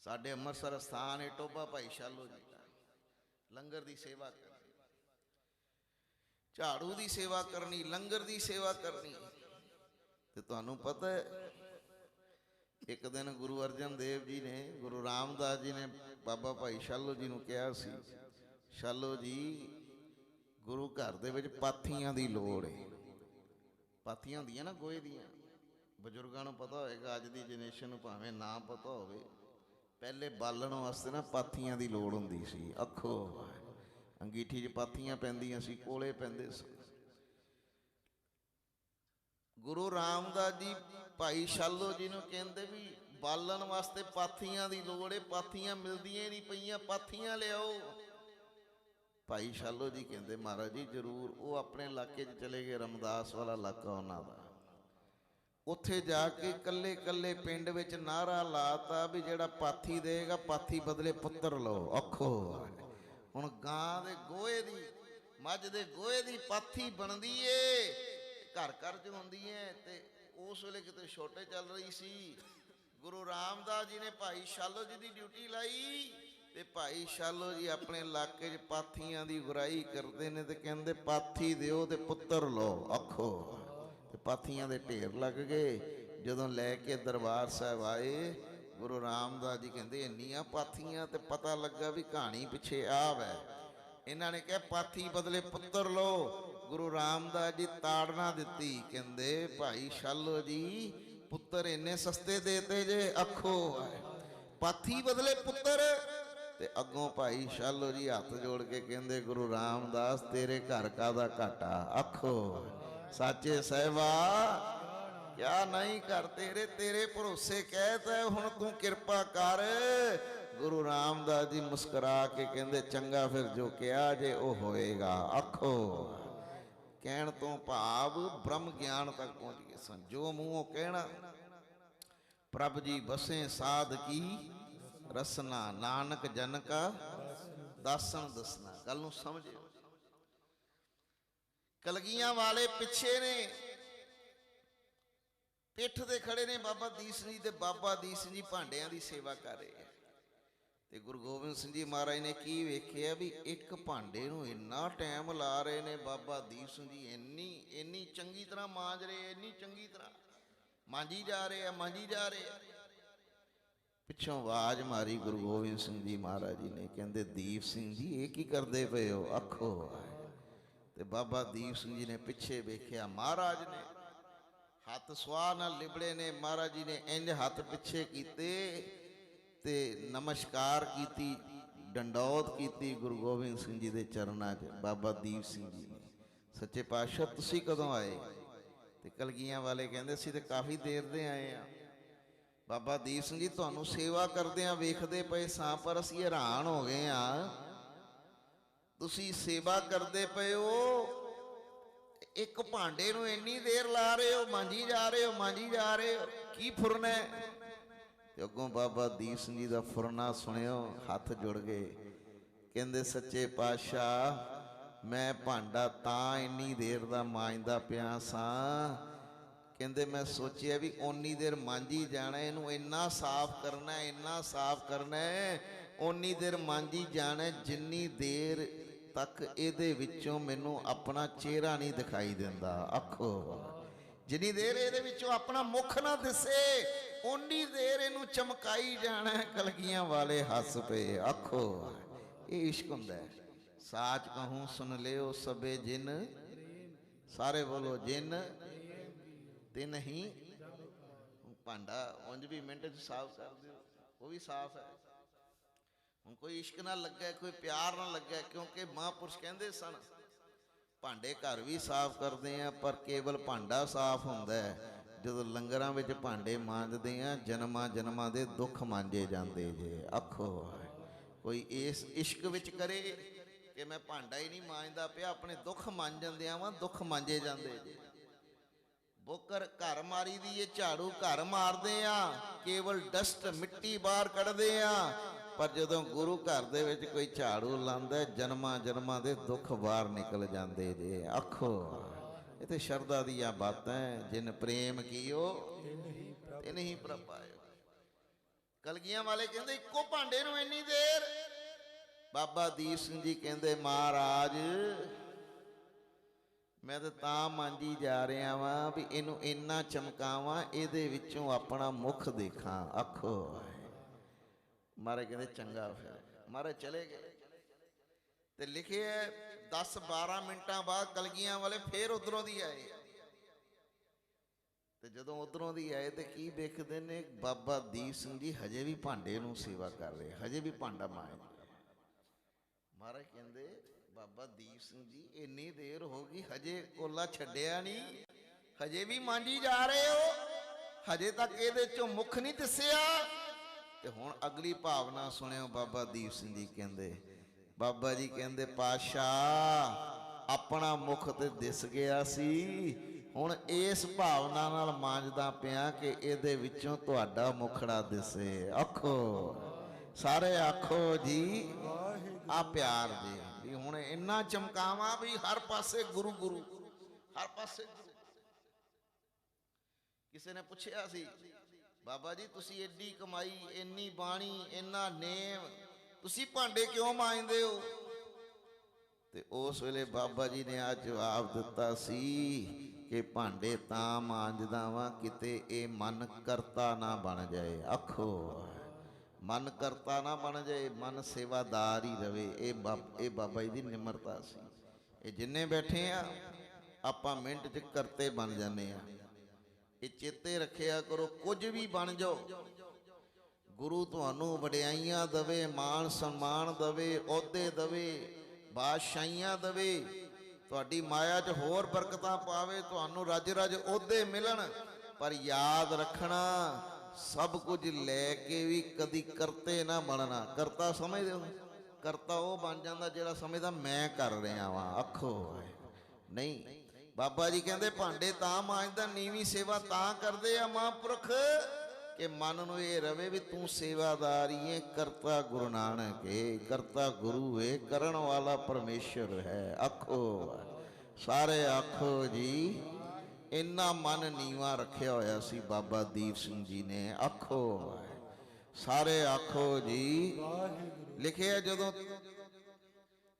ਸਾਡੇ ਅੰਮ੍ਰਿਤਸਰ ਸਥਾਨ ਹੈ ਟੋਭਾ ਭਾਈ ਸ਼ਾਲੋ ਜੀ ਦਾ। ਲੰਗਰ ਦੀ ਸੇਵਾ ਕਰਨੀ, ਝਾੜੂ ਦੀ ਸੇਵਾ ਕਰਨੀ, ਲੰਗਰ ਦੀ ਸੇਵਾ ਕਰਨੀ। ਤੇ ਤੁਹਾਨੂੰ ਪਤਾ ਹੈ ਇੱਕ ਦਿਨ ਗੁਰੂ ਅਰਜਨ ਦੇਵ ਜੀ ਨੇ, ਗੁਰੂ ਰਾਮਦਾਸ ਜੀ ਨੇ ਬਾਬਾ ਭਾਈ ਸ਼ਾਲੋ ਜੀ ਨੂੰ ਕਿਹਾ ਸੀ, ਸ਼ਾਲੋ ਜੀ ਗੁਰੂ ਘਰ ਦੇ ਵਿੱਚ ਪਾਥੀਆਂ ਦੀ ਲੋੜ ਹੈ। ਪਾਥੀਆਂ ਹੁੰਦੀਆਂ ਨਾ ਗੋਹੇ ਦੀਆਂ, ਬਜ਼ੁਰਗਾਂ ਨੂੰ ਪਤਾ ਹੋਏਗਾ, ਅੱਜ ਦੀ ਜਨਰੇਸ਼ਨ ਨੂੰ ਭਾਵੇਂ ਨਾ ਪਤਾ ਹੋਵੇ, ਪਹਿਲੇ ਬਾਲਣ ਵਾਸਤੇ ਨਾ ਪਾਥੀਆਂ ਦੀ ਲੋੜ ਹੁੰਦੀ ਸੀ। ਆਖੋ ਅੰਗੀਠੀ 'ਚ ਪਾਥੀਆਂ ਪੈਂਦੀਆਂ ਸੀ, ਕੋਲੇ ਪੈਂਦੇ ਸੀ। ਗੁਰੂ ਰਾਮਦਾਸ ਜੀ ਭਾਈ ਸ਼ਾਲੋ ਜੀ ਨੂੰ ਕਹਿੰਦੇ ਵੀ ਬਾਲਣ ਵਾਸਤੇ ਪਾਥੀਆਂ ਦੀ ਲੋੜ ਹੈ, ਪਾਥੀਆਂ ਮਿਲਦੀਆਂ ਨਹੀਂ ਪਈਆਂ, ਪਾਥੀਆਂ ਲਿਆਓ। ਭਾਈ ਸ਼ਾਲੋ ਜੀ ਕਹਿੰਦੇ ਮਹਾਰਾਜ ਜੀ ਜ਼ਰੂਰ। ਉਹ ਆਪਣੇ ਇਲਾਕੇ 'ਚ ਚਲੇ ਗਏ, ਰਮਦਾਸ ਵਾਲਾ ਇਲਾਕਾ ਉਹਨਾਂ ਦਾ। ਉੱਥੇ ਜਾ ਕੇ ਕੱਲੇ ਕੱਲੇ ਪਿੰਡ ਵਿੱਚ ਨਾਅਰਾ ਲਾਤਾ ਵੀ ਜਿਹੜਾ ਪਾਥੀ ਦੇਗਾ ਪਾਥੀ ਬਦਲੇ ਪੁੱਤਰ ਲਓ। ਆਖੋ ਹੁਣ ਗਾਂ ਦੇ ਗੋਹੇ ਦੀ, ਮੱਝ ਦੇ ਗੋਹੇ ਦੀ ਪਾਥੀ ਬਣਦੀ ਏ, ਘਰ ਘਰ 'ਚ ਹੁੰਦੀ ਹੈ। ਤੇ ਉਸ ਵੇਲੇ ਕਿਤੇ ਛੋਟੇ ਚੱਲ ਰਹੀ ਸੀ, ਗੁਰੂ ਰਾਮਦਾਸ ਜੀ ਨੇ ਭਾਈ ਸ਼ਾਲੋ ਜੀ ਦੀ ਡਿਊਟੀ ਲਾਈ ਤੇ ਭਾਈ ਸ਼ਾਲੋ ਜੀ ਆਪਣੇ ਇਲਾਕੇ 'ਚ ਪਾਥੀਆਂ ਦੀ ਗੁਰਾਈ ਕਰਦੇ ਨੇ ਤੇ ਕਹਿੰਦੇ ਪਾਥੀ ਦਿਓ ਤੇ ਪੁੱਤਰ ਲਓ। ਆਖੋ ਤੇ ਪਾਥੀਆਂ ਦੇ ਢੇਰ ਲੱਗ ਗਏ। ਜਦੋਂ ਲੈ ਕੇ ਦਰਬਾਰ ਸਾਹਿਬ ਆਏ, ਗੁਰੂ ਰਾਮਦਾਸ ਜੀ ਕਹਿੰਦੇ ਇੰਨੀਆਂ ਪਾਥੀਆਂ, ਤੇ ਪਤਾ ਲੱਗਾ ਵੀ ਕਹਾਣੀ ਪਿੱਛੇ ਆਹ ਵੈ। ਇਹਨਾਂ ਨੇ ਕਿਹਾ ਪਾਥੀ ਬਦਲੇ ਪੁੱਤਰ ਲਓ। ਗੁਰੂ ਰਾਮਦਾਸ ਜੀ ਤਾੜਨਾ ਦਿੱਤੀ, ਕਹਿੰਦੇ ਭਾਈ ਸ਼ਾਲੋ ਜੀ ਪੁੱਤਰ ਇੰਨੇ ਸਸਤੇ ਦੇਤੇ ਜੇ, ਆਖੋ ਪਾਥੀ ਬਦਲੇ ਪੁੱਤਰ। ਤੇ ਅੱਗੋਂ ਭਾਈ ਸ਼ਾਲੋ ਜੀ ਹੱਥ ਜੋੜ ਕੇ ਕਹਿੰਦੇ ਗੁਰੂ ਰਾਮਦਾਸ ਤੇਰੇ ਘਰ ਕਾਹਦਾ ਘਾਟਾ, ਆਖੋ ਸਾਚੇ ਸਾਹਿਬਾ ਕਿਆ ਨਹੀਂ ਕਰ ਤੇਰੇ, ਤੇਰੇ ਭਰੋਸੇ ਕਹਿਤਾ ਹੁਣ ਤੂੰ ਕਿਰਪਾ ਕਰ। ਗੁਰੂ ਰਾਮਦਾਸ ਜੀ ਮੁਸਕਰਾ ਕੇ ਕਹਿੰਦੇ ਚੰਗਾ ਫਿਰ ਜੋ ਕਿਹਾ ਜੇ ਉਹ ਹੋਏਗਾ, ਆਖੋ। ਕਹਿਣ ਤੋਂ ਭਾਵ ਬ੍ਰਹਮ ਗਿਆਨ ਤੱਕ ਪਹੁੰਚ ਗਏ ਸਨ। ਜੋ ਮੂੰਹੋਂ ਕਹਿਣਾ ਪ੍ਰਭ ਜੀ ਬਸੇ ਸਾਧ ਕੀ ਰਸਨਾ, ਨਾਨਕ ਜਨ ਕਾ ਦਾਸਨ ਦਸਨਾ। ਗੱਲ ਨੂੰ ਸਮਝਿਓ। ਕਲਗੀਆਂ ਵਾਲੇ ਪਿੱਛੇ ਨੇ, ਪਿੱਠ ਤੇ ਖੜੇ ਨੇ ਬਾਬਾ ਦੀਪ ਸਿੰਘ ਜੀ, ਤੇ ਬਾਬਾ ਦੀਪ ਸਿੰਘ ਜੀ ਭਾਂਡਿਆਂ ਦੀ ਸੇਵਾ ਕਰ ਰਹੇ ਆ। ਤੇ ਗੁਰੂ ਗੋਬਿੰਦ ਸਿੰਘ ਜੀ ਮਹਾਰਾਜ ਨੇ ਕੀ ਵੇਖਿਆ ਵੀ ਇੱਕ ਭਾਂਡੇ ਨੂੰ ਇੰਨਾ ਟਾਈਮ ਲਾ ਰਹੇ ਨੇ ਬਾਬਾ ਦੀਪ ਸਿੰਘ ਜੀ, ਇੰਨੀ ਚੰਗੀ ਤਰ੍ਹਾਂ ਮਾਂਜ ਰਹੇ, ਇੰਨੀ ਚੰਗੀ ਤਰ੍ਹਾਂ ਮਾਂਜੀ ਜਾ ਰਹੇ ਆ, ਮਾਂਜੀ ਜਾ ਰਹੇ ਆ। ਪਿੱਛੋਂ ਆਵਾਜ਼ ਮਾਰੀ ਗੁਰੂ ਗੋਬਿੰਦ ਸਿੰਘ ਜੀ ਮਹਾਰਾਜ ਜੀ ਨੇ, ਕਹਿੰਦੇ ਦੀਪ ਸਿੰਘ ਜੀ ਇਹ ਕੀ ਕਰਦੇ ਪਏ ਹੋ, ਆਖੋ। ਤੇ ਬਾਬਾ ਦੀਪ ਸਿੰਘ ਜੀ ਨੇ ਪਿੱਛੇ ਵੇਖਿਆ, ਮਹਾਰਾਜ ਨੇ ਹੱਥ ਸਵਾਹ ਨਾਲ ਲਿਬੜੇ ਨੇ। ਮਹਾਰਾਜ ਜੀ ਨੇ ਇੰਜ ਹੱਥ ਪਿੱਛੇ ਕੀਤੇ ਤੇ ਨਮਸਕਾਰ ਕੀਤੀ, ਡੰਡੌਤ ਕੀਤੀ ਗੁਰੂ ਗੋਬਿੰਦ ਸਿੰਘ ਜੀ ਦੇ ਚਰਨਾਂ 'ਚ। ਬਾਬਾ ਦੀਪ ਸਿੰਘ ਜੀ ਨੇ, ਸੱਚੇ ਪਾਤਸ਼ਾਹ ਤੁਸੀਂ ਕਦੋਂ ਆਏ? ਤੇ ਕਲਗੀਆਂ ਵਾਲੇ ਕਹਿੰਦੇ ਅਸੀਂ ਤੇ ਕਾਫੀ ਦੇਰ ਦੇ ਆਏ ਆ। ਬਾਬਾ ਦੀਪ ਸਿੰਘ ਜੀ ਤੁਹਾਨੂੰ ਸੇਵਾ ਕਰਦਿਆਂ ਵੇਖਦੇ ਪਏ ਸਾਂ, ਪਰ ਅਸੀਂ ਹੈਰਾਨ ਹੋ ਗਏ ਆ, ਤੁਸੀਂ ਸੇਵਾ ਕਰਦੇ ਪਏ ਹੋ, ਇੱਕ ਭਾਂਡੇ ਨੂੰ ਇੰਨੀ ਦੇਰ ਲਾ ਰਹੇ ਹੋ, ਮਾਂਜੀ ਜਾ ਰਹੇ ਹੋ, ਮਾਂਜੀ ਜਾ ਰਹੇ ਹੋ, ਕੀ ਫੁਰਨਾ? ਤੇ ਅੱਗੋਂ ਬਾਬਾ ਦੀਪ ਸਿੰਘ ਜੀ ਦਾ ਫੁਰਨਾ ਸੁਣਿਓ, ਹੱਥ ਜੁੜ ਗਏ। ਕਹਿੰਦੇ ਸੱਚੇ ਪਾਤਸ਼ਾਹ ਮੈਂ ਭਾਂਡਾ ਤਾਂ ਇੰਨੀ ਦੇਰ ਦਾ ਮਾਂਜਦਾ ਪਿਆ ਸਾਂ, ਕਹਿੰਦੇ ਮੈਂ ਸੋਚਿਆ ਵੀ ਓਨੀ ਦੇਰ ਮਾਂਜੀ ਜਾਣਾ, ਇਹਨੂੰ ਇੰਨਾ ਸਾਫ਼ ਕਰਨਾ, ਇੰਨਾ ਸਾਫ਼ ਕਰਨਾ, ਓਨੀ ਦੇਰ ਮਾਂਜੀ ਜਾਣਾ ਜਿੰਨੀ ਦੇਰ ਤੱਕ ਇਹਦੇ ਵਿੱਚੋਂ ਮੈਨੂੰ ਆਪਣਾ ਚਿਹਰਾ ਨਹੀਂ ਦਿਖਾਈ ਦਿੰਦਾ, ਆਖੋ। ਜਿੰਨੀ ਦੇਰ ਇਹਦੇ ਵਿੱਚੋਂ ਆਪਣਾ ਮੁਖ ਨਾ ਦਿਸੇ ਓਨੀ ਦੇਰ ਇਹਨੂੰ ਚਮਕਾਈ ਜਾਣਾ। ਕਲਗੀਆਂ ਵਾਲੇ ਹੱਸ ਪਏ, ਆਖੋ ਇਹ ਇਸ਼ਕ ਹੁੰਦਾ ਹੈ। ਸਾਚ ਕਹੂੰ ਸੁਣ ਲਿਓ ਸਭੇ ਜਿਨ, ਸਾਰੇ ਬੋਲੋ ਜਿਨ ਤੇ ਨਹੀਂ। ਭਾਂਡਾ ਉਂਝ ਵੀ ਮਿੰਟ 'ਚ ਸਾਫ਼ ਕਰ ਦਿਓ, ਉਹ ਵੀ ਸਾਫ਼ ਹੈ। ਹੁਣ ਕੋਈ ਇਸ਼ਕ ਨਾਲ ਲੱਗਾ, ਕੋਈ ਪਿਆਰ ਨਾਲ ਲੱਗਾ, ਕਿਉਂਕਿ ਮਹਾਂਪੁਰਸ਼ ਕਹਿੰਦੇ ਸਨ ਭਾਂਡੇ ਘਰ ਵੀ ਸਾਫ਼ ਕਰਦੇ ਆ, ਪਰ ਕੇਵਲ ਭਾਂਡਾ ਸਾਫ਼ ਹੁੰਦਾ ਹੈ ਜਦੋਂ ਲੰਗਰਾਂ ਵਿੱਚ ਭਾਂਡੇ ਮਾਂਜਦੇ ਆ, ਜਨਮਾਂ ਜਨਮਾਂ ਦੇ ਦੁੱਖ ਮਾਂਜੇ ਜਾਂਦੇ ਜੇ, ਆਖੋ। ਕੋਈ ਇਸ ਇਸ਼ਕ ਵਿੱਚ ਕਰੇ ਕਿ ਮੈਂ ਭਾਂਡਾ ਹੀ ਨਹੀਂ ਮਾਂਜਦਾ ਪਿਆ, ਆਪਣੇ ਦੁੱਖ ਮਾਂਜਦਿਆਂ ਵਾਂ ਦੁੱਖ ਮਾਂਜੇ ਜਾਂਦੇ ਜੇ। ਬੋਕਰ ਘਰ ਮਾਰੀ ਦੀ ਏ, ਝਾੜੂ ਘਰ ਮਾਰਦੇ ਆ, ਕੇਵਲ ਡਸਟ ਮਿੱਟੀ ਬਾਹਰ ਕੱਢਦੇ ਆ, ਪਰ ਜਦੋਂ ਗੁਰੂ ਘਰ ਦੇ ਵਿੱਚ ਕੋਈ ਝਾੜੂ ਲਾਉਂਦਾ, ਜਨਮਾਂ ਜਨਮਾਂ ਦੇ ਦੁੱਖ ਬਾਹਰ ਨਿਕਲ ਜਾਂਦੇ ਜੇ, ਆਖੋ। ਇਹ ਤੇ ਸ਼ਰਧਾ ਦੀਆਂ ਬਾਤਾਂ, ਜਿਨ ਪ੍ਰੇਮ ਕੀਓ ਤਿਨ ਹੀ ਪ੍ਰਭ ਪਾਇਓ। ਕਲਗੀਆਂ ਵਾਲੇ ਕਹਿੰਦੇ ਇੱਕੋ ਭਾਂਡੇ ਨੂੰ ਇੰਨੀ ਦੇਰ। ਬਾਬਾ ਦੀਪ ਸਿੰਘ ਜੀ ਕਹਿੰਦੇ ਮਹਾਰਾਜ ਮੈਂ ਤਾਂ ਮਾਂਜੀ ਜਾ ਰਿਹਾ ਵਾਂ ਵੀ ਇਹਨੂੰ ਇੰਨਾ ਚਮਕਾਵਾਂ, ਇਹਦੇ ਵਿੱਚੋਂ ਆਪਣਾ ਮੁਖ ਦੇਖਾਂ, ਆਖੋ। ਮਹਾਰਾਜ ਕਹਿੰਦੇ ਚੰਗਾ। ਫਿਰ ਮਹਾਰਾਜ ਚਲੇ ਗਏ। ਤੇ ਲਿਖਿਆ 10-12 ਮਿੰਟਾਂ ਬਾਅਦ ਕਲਗੀਆਂ ਵਾਲੇ ਫੇਰ ਉਧਰੋਂ ਦੀ ਆਏ। ਤੇ ਜਦੋਂ ਉਧਰੋਂ ਦੀ ਆਏ ਤੇ ਕੀ ਵੇਖਦੇ ਨੇ, ਬਾਬਾ ਦੀਪ ਸਿੰਘ ਜੀ ਹਜੇ ਵੀ ਭਾਂਡੇ ਨੂੰ ਸੇਵਾ ਕਰ ਰਹੇ, ਹਜੇ ਵੀ ਭਾਂਡਾ ਮਾਂਜਦੇ। ਮਹਾਰਾਜ ਕਹਿੰਦੇ ਬਾਬਾ ਦੀਪ ਸਿੰਘ ਜੀ ਇੰਨੀ ਦੇਰ ਹੋ ਗਈ, ਹਜੇ ਕੋਲਾ ਛੱਡਿਆ ਨਹੀਂ, ਹਜੇ ਵੀ ਮਾਂਜੀ ਜਾ ਰਹੇ ਹੋ, ਹਜੇ ਤੱਕ ਇਹਦੇ ਚੋਂ ਮੁੱਖ ਨਹੀਂ ਦਿਸਿਆ। ਤੇ ਹੁਣ ਅਗਲੀ ਭਾਵਨਾ ਸੁਣਿਓ। ਬਾਬਾ ਦੀਪ ਸਿੰਘ ਜੀ ਕਹਿੰਦੇ, ਬਾਬਾ ਜੀ ਕਹਿੰਦੇ ਪਾਤਸ਼ਾਹ ਆਪਣਾ ਮੁਖ ਤੇ ਦਿਸ ਗਿਆ ਸੀ, ਹੁਣ ਇਸ ਭਾਵਨਾ ਨਾਲ ਮਾਂਜਦਾ ਪਿਆ ਕਿ ਇਹਦੇ ਵਿੱਚੋਂ ਤੁਹਾਡਾ ਮੁਖੜਾ ਦਿਸੇ, ਆਖੋ। ਸਾਰੇ ਆਖੋ ਜੀ ਆ ਪਿਆਰ ਜੀ, ਵੀ ਹੁਣ ਇੰਨਾ ਚਮਕਾਵਾਂ ਵੀ ਹਰ ਪਾਸੇ ਗੁਰੂ ਗੁਰੂ, ਹਰ ਪਾਸੇ ਗੁਰੂ। ਕਿਸੇ ਨੇ ਪੁੱਛਿਆ ਸੀ ਬਾਬਾ ਜੀ ਤੁਸੀਂ ਏਡੀ ਕਮਾਈ, ਇੰਨੀ ਬਾਣੀ, ਇੰਨਾ ਨੇਮ, ਤੁਸੀਂ ਭਾਂਡੇ ਕਿਉਂ ਮਾਂਜਦੇ ਹੋ? ਤੇ ਉਸ ਵੇਲੇ ਬਾਬਾ ਜੀ ਨੇ ਆ ਜਵਾਬ ਦਿੱਤਾ ਸੀ, ਕਿ ਭਾਂਡੇ ਤਾਂ ਮਾਂਜਦਾ ਵਾਂ ਕਿਤੇ ਇਹ ਮਨ ਕਰਤਾ ਨਾ ਬਣ ਜਾਏ। ਆਖੋ ਮਨ ਕਰਤਾ ਨਾ ਬਣ ਜਾਏ, ਮਨ ਸੇਵਾਦਾਰ ਹੀ ਰਵੇ। ਇਹ ਬਾਬਾ ਜੀ ਦੀ ਨਿਮਰਤਾ ਸੀ। ਇਹ ਜਿੰਨੇ ਬੈਠੇ ਆ ਆਪਾਂ ਮਿੰਟ 'ਚ ਕਰਤੇ ਬਣ ਜਾਂਦੇ ਆ। ਇਹ ਚੇਤੇ ਰੱਖਿਆ ਕਰੋ, ਕੁਝ ਵੀ ਬਣ ਜਾਓ, ਗੁਰੂ ਤੁਹਾਨੂੰ ਵਡਿਆਈਆਂ ਦਵੇ, ਮਾਣ ਸਨਮਾਨ ਦਵੇ, ਅਹੁਦੇ ਦਵੇ, ਬਾਦਸ਼ਾਹੀਆਂ ਦਵੇ, ਤੁਹਾਡੀ ਮਾਇਆ 'ਚ ਹੋਰ ਬਰਕਤਾਂ ਪਾਵੇ, ਤੁਹਾਨੂੰ ਰੱਜ ਰੱਜ ਅਹੁਦੇ ਮਿਲਣ, ਪਰ ਯਾਦ ਰੱਖਣਾ ਸਭ ਕੁਝ ਲੈ ਕੇ ਵੀ ਕਦੀ ਕਰਤੇ ਨਾ ਬਣਨਾ। ਕਰਤਾ ਸਮਝਦੇ ਹੋ? ਕਰਤਾ ਉਹ ਬਣ ਜਾਂਦਾ ਜਿਹੜਾ ਸਮਝਦਾ ਮੈਂ ਕਰ ਰਿਹਾ ਵਾਂ। ਆਖੋ ਨਹੀਂ, ਬਾਬਾ ਜੀ ਕਹਿੰਦੇ ਭਾਂਡੇ ਤਾਂ ਮਾਂਜਦਾ, ਨੀਵੀਂ ਸੇਵਾ ਤਾਂ ਕਰਦੇ ਆ ਮਹਾਂਪੁਰਖ ਕਿ ਮਨ ਨੂੰ ਇਹ ਰਵੇ ਵੀ ਤੂੰ ਸੇਵਾਦਾਰ ਹੀ ਹੈ। ਕਰਤਾ ਗੁਰੂ ਨਾਨਕ ਹੈ, ਕਰਤਾ ਗੁਰੂ ਹੈ, ਕਰਨ ਵਾਲਾ ਪਰਮੇਸ਼ਰ ਹੈ। ਆਖੋ ਸਾਰੇ ਆਖੋ ਜੀ। ਇੰਨਾ ਮਨ ਨੀਵਾਂ ਰੱਖਿਆ ਹੋਇਆ ਸੀ ਬਾਬਾ ਦੀਪ ਸਿੰਘ ਜੀ ਨੇ। ਆਖੋ ਸਾਰੇ ਆਖੋ ਜੀ। ਲਿਖਿਆ ਜਦੋਂ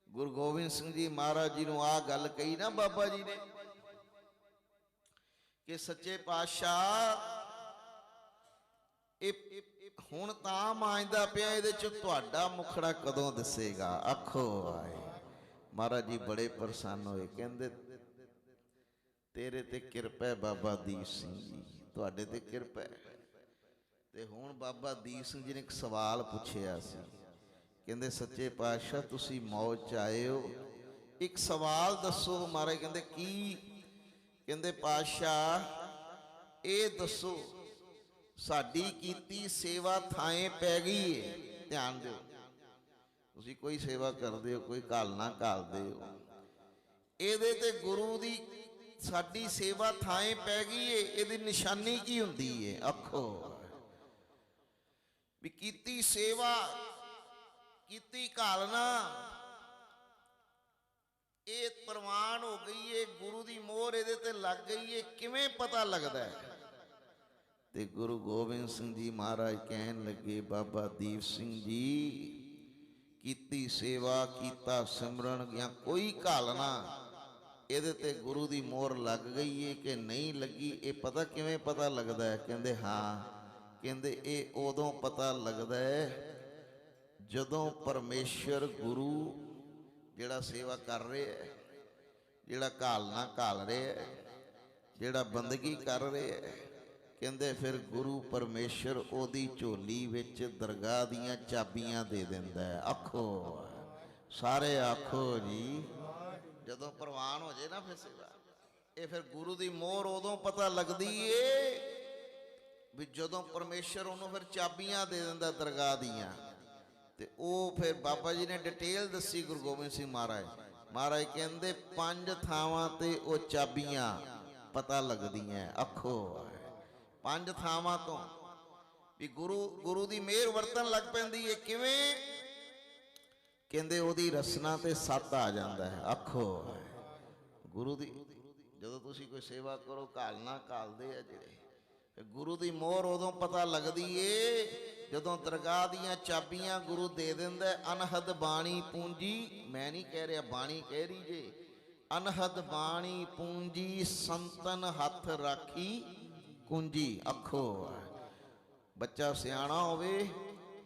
ਗੁਰੂ ਗੋਬਿੰਦ ਸਿੰਘ ਜੀ ਮਹਾਰਾਜ ਜੀ ਨੂੰ ਆਹ ਗੱਲ ਕਹੀ ਨਾ ਬਾਬਾ ਜੀ ਨੇ ਕਿ ਸੱਚੇ ਪਾਤਸ਼ਾਹ ਇਹ ਹੁਣ ਤਾਂ ਮਾਂਜਦਾ ਪਿਆ, ਇਹਦੇ ਚ ਤੁਹਾਡਾ ਮੁਖੜਾ ਕਦੋਂ ਦਿਸੇਗਾ? ਆਖੋ ਆਏ। ਮਹਾਰਾਜ ਜੀ ਬੜੇ ਪ੍ਰਸੰਨ ਹੋਏ, ਕਹਿੰਦੇ ਤੇਰੇ ਤੇ ਕਿਰਪਾ ਹੈ ਬਾਬਾ ਦੀਪ ਸਿੰਘ ਜੀ, ਤੁਹਾਡੇ ਤੇ ਕਿਰਪਾ ਹੈ। ਤੇ ਹੁਣ ਬਾਬਾ ਦੀਪ ਸਿੰਘ ਜੀ ਨੇ ਇੱਕ ਸਵਾਲ ਪੁੱਛਿਆ ਸੀ, ਕਹਿੰਦੇ ਸੱਚੇ ਪਾਤਸ਼ਾਹ ਤੁਸੀਂ ਮੌਜ 'ਚ ਆਏ ਹੋ, ਇੱਕ ਸਵਾਲ ਦੱਸੋ। ਮਹਾਰਾਜ ਕਹਿੰਦੇ ਕੀ? ਕਹਿੰਦੇ ਪਾਤਸ਼ਾਹ ਇਹ ਦੱਸੋ ਸਾਡੀ ਕੀਤੀ ਸੇਵਾ ਥਾਂ ਪੈ ਗਈ ਏ। ਧਿਆਨ ਦਿਓ, ਤੁਸੀਂ ਕੋਈ ਸੇਵਾ ਕਰਦੇ ਹੋ, ਕੋਈ ਘਾਲਣਾ ਘਾਲਦੇ ਹੋ, ਇਹਦੇ ਤੇ ਗੁਰੂ ਦੀ ਸਾਡੀ ਸੇਵਾ ਥਾਂ ਪੈ ਗਈ ਏ, ਇਹਦੀ ਨਿਸ਼ਾਨੀ ਕੀ ਹੁੰਦੀ ਏ? ਆਖੋ ਵੀ ਕੀਤੀ ਸੇਵਾ, ਕੀਤੀ ਘਾਲਣਾ, ਇਹ ਪ੍ਰਵਾਨ ਹੋ ਗਈ ਏ, ਗੁਰੂ ਦੀ ਮੋਹਰ ਇਹਦੇ ਤੇ ਲੱਗ ਗਈ ਏ, ਕਿਵੇਂ ਪਤਾ ਲੱਗਦਾ ਹੈ? ਤੇ ਗੁਰੂ ਗੋਬਿੰਦ ਸਿੰਘ ਜੀ ਮਹਾਰਾਜ ਕਹਿਣ ਲੱਗੇ, ਬਾਬਾ ਦੀਪ ਸਿੰਘ ਜੀ ਕੀਤੀ ਸੇਵਾ, ਕੀਤਾ ਸਿਮਰਨ ਜਾਂ ਕੋਈ ਘਾਲਣਾ, ਇਹਦੇ ਤੇ ਗੁਰੂ ਦੀ ਮੋਹਰ ਲੱਗ ਗਈ ਏ ਕਿ ਨਹੀਂ ਲੱਗੀ, ਇਹ ਪਤਾ ਕਿਵੇਂ ਪਤਾ ਲੱਗਦਾ ਹੈ? ਕਹਿੰਦੇ ਹਾਂ, ਕਹਿੰਦੇ ਇਹ ਉਦੋਂ ਪਤਾ ਲੱਗਦਾ ਹੈ ਜਦੋਂ ਪਰਮੇਸ਼ਰ ਗੁਰੂ ਜਿਹੜਾ ਸੇਵਾ ਕਰ ਰਿਹਾ ਹੈ, ਜਿਹੜਾ ਘਾਲਣਾ ਘਾਲ ਰਿਹਾ ਹੈ, ਜਿਹੜਾ ਬੰਦਗੀ ਕਰ ਰਿਹਾ ਹੈ, ਕਹਿੰਦੇ ਫਿਰ ਗੁਰੂ ਪਰਮੇਸ਼ਰ ਉਹਦੀ ਝੋਲੀ ਵਿੱਚ ਦਰਗਾਹ ਦੀਆਂ ਚਾਬੀਆਂ ਦੇ ਦਿੰਦਾ ਹੈ। ਆਖੋ ਸਾਰੇ ਆਖੋ ਜੀ। ਜਦੋਂ ਪ੍ਰਵਾਨ ਹੋ ਜੇ ਨਾ ਫਿਰ ਸੇਵਾ, ਇਹ ਫਿਰ ਗੁਰੂ ਦੀ ਮੋਹਰ ਉਦੋਂ ਪਤਾ ਲੱਗਦੀ ਏ ਵੀ ਜਦੋਂ ਪਰਮੇਸ਼ਰ ਉਹਨੂੰ ਫਿਰ ਚਾਬੀਆਂ ਦੇ ਦਿੰਦਾ ਦਰਗਾਹ ਦੀਆਂ। ਤੇ ਉਹ ਫਿਰ ਬਾਬਾ ਜੀ ਨੇ ਡਿਟੇਲ ਦੱਸੀ ਗੁਰੂ ਗੋਬਿੰਦ ਸਿੰਘ ਮਹਾਰਾਜ। ਮਹਾਰਾਜ ਕਹਿੰਦੇ 5 ਥਾਵਾਂ ਤੇ ਉਹ ਚਾਬੀਆਂ ਪਤਾ ਲੱਗਦੀਆਂ। ਆਖੋ 5 ਥਾਵਾਂ ਤੋਂ ਵੀ ਗੁਰੂ ਦੀ ਮਿਹਰ ਵਰਤਣ ਲੱਗ ਪੈਂਦੀ ਏ। ਕਿਵੇਂ? ਕਹਿੰਦੇ ਉਹਦੀ ਰਸਨਾ ਤੇ ਸੱਤ ਆ ਜਾਂਦਾ ਹੈ। ਆਖੋ ਗੁਰੂ ਦੀ ਜਦੋਂ ਤੁਸੀਂ ਕੋਈ ਸੇਵਾ ਕਰੋ, ਘਾਲਣਾ ਘਾਲਦੇ ਆ ਜਿਹੜੇ, ਗੁਰੂ ਦੀ ਮੋਹਰ ਉਦੋਂ ਪਤਾ ਲੱਗਦੀ ਏ ਜਦੋਂ ਦਰਗਾਹ ਦੀਆਂ ਚਾਬੀਆਂ ਗੁਰੂ ਦੇ ਦਿੰਦਾ। ਅਨਹਦ ਬਾਣੀ ਪੂੰਜੀ, ਮੈਂ ਨਹੀਂ ਕਹਿ ਰਿਹਾ, ਬਾਣੀ ਕਹਿ ਰਹੀ ਜੇ, ਅਨਹਦ ਬਾਣੀ ਪੂੰਜੀ ਸੰਤਨ ਹੱਥ ਰਾਖੀ ਕੁੰਜੀ। ਆਖੋ ਬੱਚਾ ਸਿਆਣਾ ਹੋਵੇ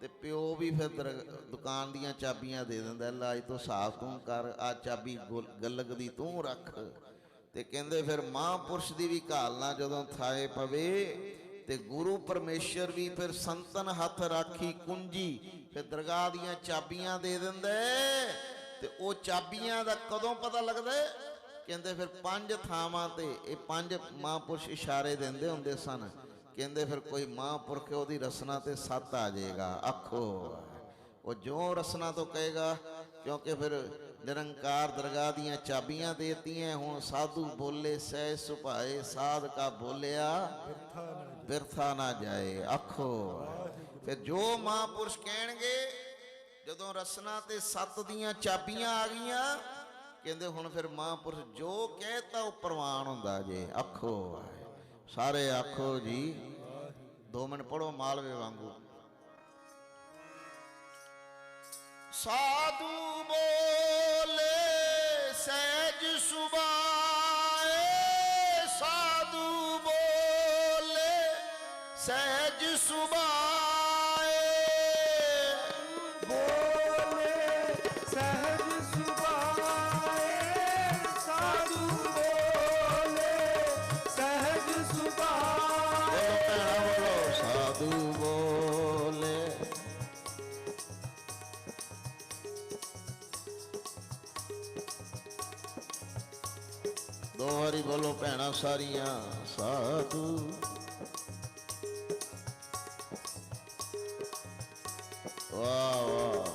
ਤੇ ਪਿਓ ਵੀ ਫਿਰ ਦੁਕਾਨ ਦੀਆਂ ਚਾਬੀਆਂ ਦੇ ਦਿੰਦਾ, ਲੈ ਅੱਜ ਤੋਂ ਹਿਸਾਬ ਤੂੰ ਕਰ, ਆ ਚਾਬੀ ਗਲਕ ਦੀ ਤੂੰ ਰੱਖ। ਤੇ ਕਹਿੰਦੇ ਫਿਰ ਮਹਾਂਪੁਰਸ਼ ਦੀ ਵੀ ਘਾਲਣਾ ਜਦੋਂ ਥਾਏ ਪਵੇ ਤੇ ਗੁਰੂ ਪਰਮੇਸ਼ਰ ਵੀ ਫਿਰ ਸੰਤਨ ਹੱਥ ਰਾਖੀ ਕੁੰਜੀ, ਫਿਰ ਦਰਗਾਹ ਦੀਆਂ ਚਾਬੀਆਂ ਦੇ ਦਿੰਦਾ। ਤੇ ਉਹ ਚਾਬੀਆਂ ਦਾ ਕਦੋਂ ਪਤਾ ਲੱਗਦਾ? ਕਹਿੰਦੇ ਫਿਰ 5 ਥਾਵਾਂ ਤੇ ਇਹ 5 ਮਹਾਂਪੁਰਸ਼ ਇਸ਼ਾਰੇ ਦਿੰਦੇ ਹੁੰਦੇ ਸਨ। ਕਹਿੰਦੇ ਫਿਰ ਕੋਈ ਮਹਾਂਪੁਰਖ ਉਹਦੀ ਰਸਨਾ ਤੇ ਸੱਤ ਆ ਜਾਏਗਾ। ਆਖੋ ਉਹ ਜੋ ਰਸਨਾ ਤੋਂ ਕਹੇਗਾ, ਕਿਉਂਕਿ ਫਿਰ ਨਿਰੰਕਾਰ ਦਰਗਾਹ ਦੀਆਂ ਚਾਬੀਆਂ ਦੇਤੀਆਂ। ਹੁਣ ਸਾਧੂ ਬੋਲੇ ਸਹਿ ਸੁਭਾਏ, ਸਾਧ ਕਾ ਬੋਲਿਆ ਬਿਰਥਾ ਨਾ ਜਾਏ। ਆਖੋ ਫਿਰ ਜੋ ਮਹਾਂਪੁਰਸ਼ ਕਹਿਣਗੇ, ਜਦੋਂ ਰਸਨਾ ਤੇ ਸੱਤ ਦੀਆਂ ਚਾਬੀਆਂ ਆ ਗਈਆਂ, ਕਹਿੰਦੇ ਹੁਣ ਫਿਰ ਮਹਾਂਪੁਰਸ਼ ਜੋ ਕਹਿਤਾ ਉਹ ਪ੍ਰਵਾਨ ਹੁੰਦਾ ਜੇ। ਆਖੋ ਸਾਰੇ ਆਖੋ ਜੀ। 2 ਮਿੰਟ ਪੜੋ ਮਾਲਵੇ ਵਾਂਗੂ। ਸਾਧੂ ਬੋਲੇ ਸਹਿਜ ਸੁਭਾਏ, सहज सुभाए बोले सहज सुभाए साधु बोले सहज सुभाए बोलो साधु बोले दो बारी बोलो भैणा सारियां साधु वाह वाह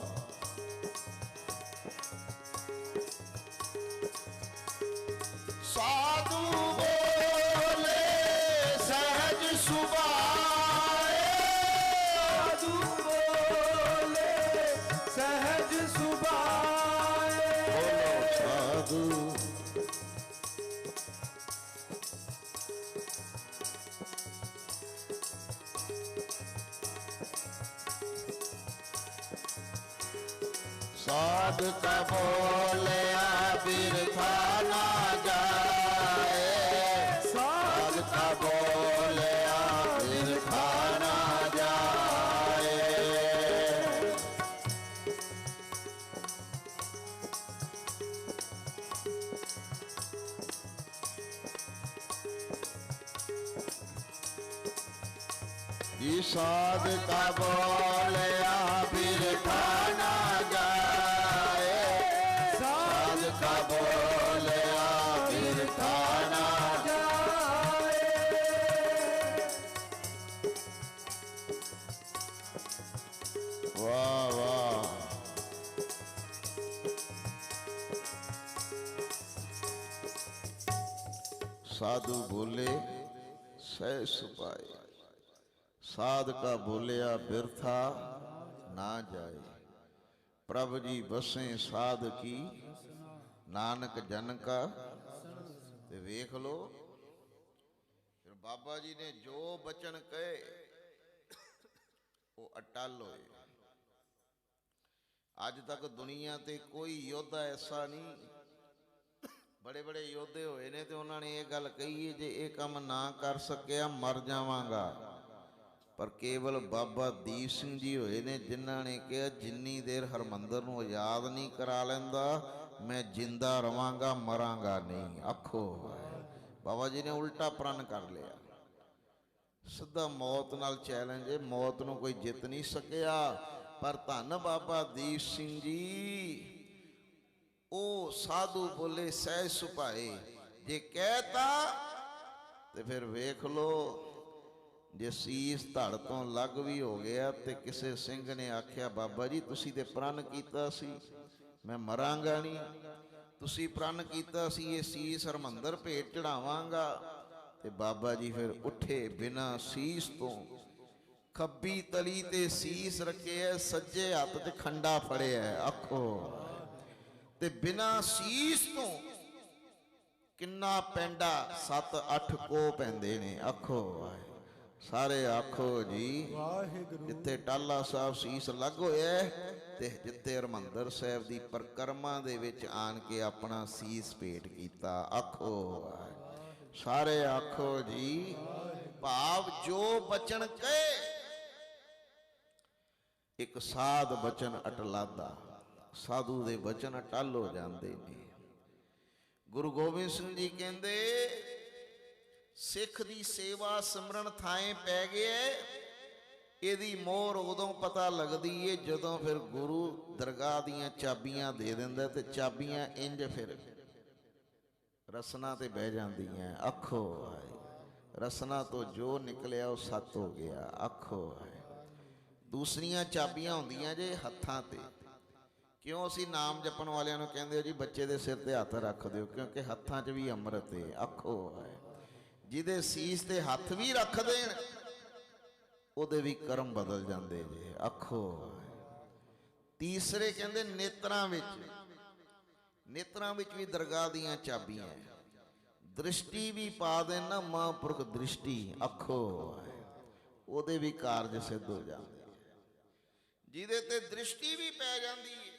साधु बोले सहज सुभाए साधु बोले सहज सुभाए बोलो साधु साध का बोलिया बिरथा ना जाए साध का बोलिया बिरथा ना जाए ये साध का बोलिया बिरथा ना जाए साध का बोलिया बिरथा ना जाए वाह वाह साधु बोले सह सुपाए साध का बोलिया बिरथा ना जाए प्रभु जी बसे साध की नानक जन का ते वेख लो फिर बाबा जी ने जो बचन कहे वो अटल होए अज तक दुनिया ते कोई योद्धा ऐसा नहीं बड़े बड़े योद्धे होए ने ते उन्होंने ये गल कही है जे ये काम ना कर सकिया मर जावांगा पर केवल बाबा दीप सिंह जी होए ने जिन्हां ने कहा जिन्नी देर हरमंदर नूं आजाद नहीं करा लैंदा मैं जिंदा रवांगा मरांगा नहीं आखो बाबा जी ने उल्टा प्रण कर लिया सिद्धा मौत नाल चैलेंज है मौत नूं कोई जित नहीं सकिया पर धन बाबा दीप सिंह जी ओ साधु बोले सह सुभाए जे कहता ते फिर वेख लो जे सीस धड़ तो लग भी हो गया तो किसी सिंह ने आख्या बाबा जी तुसी ते प्रण कीता सी मैं मरांगा नहीं तुसी प्रण कीता सी ये सीस हरमंदर भेंट चढ़ावांगा ते बाबा जी फिर उठे बिना सीस तो खब्बी तली ते सीस रखे है सज्जे हथ च खंडा फड़े है आखो ते बिना सीस तो किन्ना पेंडा 7-8 को पैंदे ने आखो सारे आखो जी वाहिगुरु जिथे टाला साहब सीस लग होया ते जिथे हरमंदर साहब दी परिक्रमा दे विच आन के अपना सीस भेंट कीता आखो सारे आखो जी भाव जो बचन कहे एक साध बचन अटलादा साधु दे बचन अटल हो जाते ने गुरु गोबिंद सिंह जी कहंदे सिख दी सेवा सिमरन थाए पै गया ਇਹਦੀ ਮੋਹਰ ਉਦੋਂ ਪਤਾ ਲੱਗਦੀ ਏ ਜਦੋਂ ਫਿਰ ਗੁਰੂ ਦਰਗਾਹ ਦੀਆਂ ਚਾਬੀਆਂ ਦੇ ਦਿੰਦਾ ਤੇ ਚਾਬੀਆਂ ਇੰਜ ਫਿਰ ਰਸਨਾ ਤੇ ਬਹਿ ਜਾਂਦੀਆਂ ਆਖੋ ਰਸਨਾ ਤੋਂ ਜੋ ਨਿਕਲਿਆ ਉਹ ਸੱਤ ਹੋ ਗਿਆ ਆਖੋ ਦੂਸਰੀਆਂ ਚਾਬੀਆਂ ਹੁੰਦੀਆਂ ਜੇ ਹੱਥਾਂ ਤੇ ਕਿਉਂ ਅਸੀਂ ਨਾਮ ਜਪਣ ਵਾਲਿਆਂ ਨੂੰ ਕਹਿੰਦੇ ਜੀ ਬੱਚੇ ਦੇ ਸਿਰ ਤੇ ਹੱਥ ਰੱਖ ਦਿਓ ਕਿਉਂਕਿ ਹੱਥਾਂ 'ਚ ਵੀ ਅੰਮ੍ਰਿਤ ਏ ਆਖੋ ਜਿਹਦੇ ਸੀਸ ਤੇ ਹੱਥ ਵੀ ਰੱਖ ਦੇਣ ਉਹਦੇ ਵੀ ਕਰਮ ਬਦਲ ਜਾਂਦੇ ਜੇ ਆਖੋ ਤੀਸਰੇ ਕਹਿੰਦੇ ਨੇਤਰਾਂ ਵਿੱਚ ਵੀ ਦਰਗਾਹ ਦੀਆਂ ਚਾਬੀਆਂ ਦ੍ਰਿਸ਼ਟੀ ਵੀ ਪਾ ਦੇਣਾ ਮਹਾਂਪੁਰਖ ਦ੍ਰਿਸ਼ਟੀ ਆਖੋ ਉਹਦੇ ਵੀ ਕਾਰਜ ਸਿੱਧ ਹੋ ਜਾਂਦੇ ਜਿਹਦੇ ਤੇ ਦ੍ਰਿਸ਼ਟੀ ਵੀ ਪੈ ਜਾਂਦੀ ਹੈ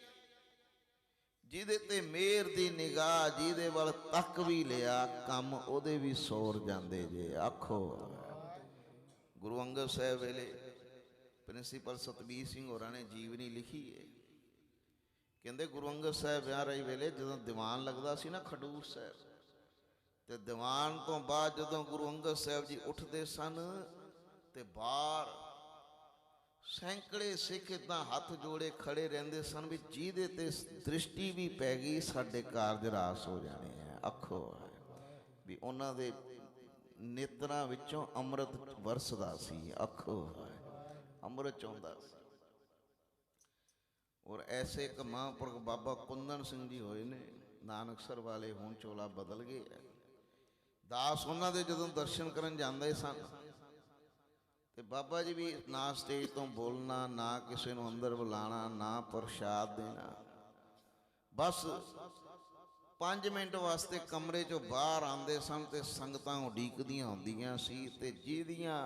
ਜਿਹਦੇ ਤੇ ਮੇਰ ਦੀ ਨਿਗਾਹ ਜਿਹਦੇ ਵੱਲ ਤੱਕ ਵੀ ਲਿਆ ਕੰਮ ਉਹਦੇ ਵੀ ਸੌਰ ਜਾਂਦੇ ਜੇ ਆਖੋ ਗੁਰੂ ਅੰਗਦ ਸਾਹਿਬ ਵੇਲੇ ਪ੍ਰਿੰਸੀਪਲ ਸਤਬੀਰ ਸਿੰਘ ਹੋਰਾਂ ਨੇ ਜੀਵਨੀ ਲਿਖੀ ਹੈ। ਕਹਿੰਦੇ ਗੁਰੂ ਅੰਗਦ ਸਾਹਿਬ ਵਿਆਹ ਰਹੀ ਵੇਲੇ ਜਦੋਂ ਦੀਵਾਨ ਲੱਗਦਾ ਸੀ ਨਾ ਖਡੂਰ ਸਾਹਿਬ, ਤੇ ਦੀਵਾਨ ਤੋਂ ਬਾਅਦ ਜਦੋਂ ਗੁਰੂ ਅੰਗਦ ਸਾਹਿਬ ਜੀ ਉੱਠਦੇ ਸਨ ਤੇ ਬਾਹਰ ਸੈਂਕੜੇ ਸਿੱਖ ਏਦਾਂ ਹੱਥ ਜੋੜੇ ਖੜੇ ਰਹਿੰਦੇ ਸਨ ਵੀ ਜਿਹਦੇ ਤੇ ਦ੍ਰਿਸ਼ਟੀ ਵੀ ਪੈ ਗਈ ਸਾਡੇ ਕਾਰਜ ਰਾਸ ਹੋ ਜਾਣੇ ਆ। ਆਖੋ ਵੀ ਉਹਨਾਂ ਦੇ ਨੇਤਰਾਂ ਵਿੱਚੋਂ ਅੰਮ੍ਰਿਤ ਵਰਸਦਾ ਸੀ। ਆਖੋ ਅੰਮ੍ਰਿਤ ਚੋਂਦਾ ਸੀ। ਔਰ ਐਸੇ ਇੱਕ ਮਹਾਂਪੁਰਖ ਬਾਬਾ ਕੁੰਦਨ ਸਿੰਘ ਜੀ ਹੋਏ ਨੇ ਨਾਨਕਸਰ ਵਾਲੇ, ਹੁਣ ਚੋਲਾ ਬਦਲ ਗਏ ਹੈ। ਦਾਸ ਉਹਨਾਂ ਦੇ ਜਦੋਂ ਦਰਸ਼ਨ ਕਰਨ ਜਾਂਦੇ ਸਨ ਤੇ ਬਾਬਾ ਜੀ ਵੀ ਨਾ ਸਟੇਜ ਤੋਂ ਬੋਲਣਾ, ਨਾ ਕਿਸੇ ਨੂੰ ਅੰਦਰ ਬੁਲਾਣਾ, ਨਾ ਪ੍ਰਸ਼ਾਦ ਦੇਣਾ, ਬਸ 5 ਮਿੰਟ ਵਾਸਤੇ ਕਮਰੇ ਚੋਂ ਬਾਹਰ ਆਉਂਦੇ ਸਨ ਤੇ ਸੰਗਤਾਂ ਉਡੀਕਦੀਆਂ ਹੁੰਦੀਆਂ ਸੀ ਤੇ ਜਿਹਦੀਆਂ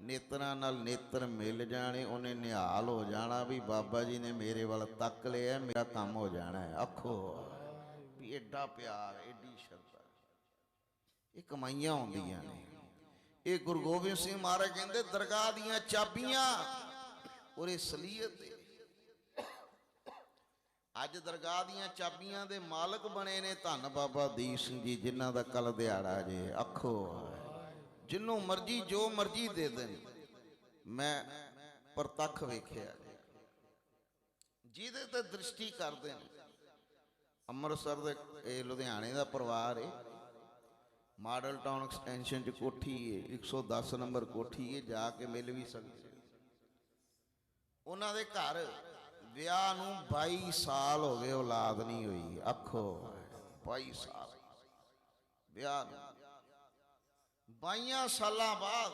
ਨੇਤਰਾਂ ਨਾਲ ਨੇਤਰ ਮਿਲ ਜਾਣੇ ਉਹਨੇ ਨਿਹਾਲ ਹੋ ਜਾਣਾ ਵੀ ਬਾਬਾ ਜੀ ਨੇ ਮੇਰੇ ਵੱਲ ਤੱਕ ਲਿਆ, ਮੇਰਾ ਕੰਮ ਹੋ ਜਾਣਾ ਹੈ। ਆਖੋ ਵੀ ਐਡਾ ਪਿਆਰ, ਐਡੀ ਸ਼ਰਧਾ, ਇਹ ਕਮਾਈਆਂ ਹੁੰਦੀਆਂ ਨੇ। ਇਹ ਗੁਰੂ ਗੋਬਿੰਦ ਸਿੰਘ ਮਹਾਰਾਜ ਕਹਿੰਦੇ ਦਰਗਾਹ ਦੀਆਂ ਚਾਬੀਆਂ ਔਰ ਇਹ ਸਲੀਅਤ ਅੱਜ ਦਰਗਾਹ ਦੀਆਂ ਚਾਬੀਆਂ ਦੇ ਮਾਲਕ ਬਣੇ ਨੇ ਧੰਨ ਬਾਬਾ ਦੀਪ ਸਿੰਘ ਜੀ, ਜਿਨ੍ਹਾਂ ਦਾ ਕੱਲ ਦਿਹਾੜਾ ਜੇ। ਆਖੋ ਜਿਹਨੂੰ ਮਰਜੀ ਜੋ ਮਰਜੀ ਦੇ ਦੇਣ, ਮੈਂ ਪ੍ਰਤੱਖ ਵੇਖਿਆ ਜਿਹਦੇ ਤੇ ਦ੍ਰਿਸ਼ਟੀ ਕਰਦੇ ਨੇ। ਅੰਮ੍ਰਿਤਸਰ ਦੇ ਇਹ ਲੁਧਿਆਣੇ ਦਾ ਪਰਿਵਾਰ ਹੈ, ਮਾਡਲ ਟਾਊਨ ਐਕਸਟੈਂਸ਼ਨ 'ਚ ਕੋਠੀ ਹੈ, 110 ਨੰਬਰ ਕੋਠੀ ਹੈ, ਜਾ ਕੇ ਮਿਲ ਵੀ ਸਕਦੇ। ਉਹਨਾਂ ਦੇ ਘਰ ਵਿਆਹ ਨੂੰ 22 ਸਾਲ ਹੋ ਗਏ, ਔਲਾਦ ਨਹੀਂ ਹੋਈ। ਆਖੋ 22 ਸਾਲ ਵਿਆਹ ਨੂੰ, 22 ਸਾਲਾਂ ਬਾਅਦ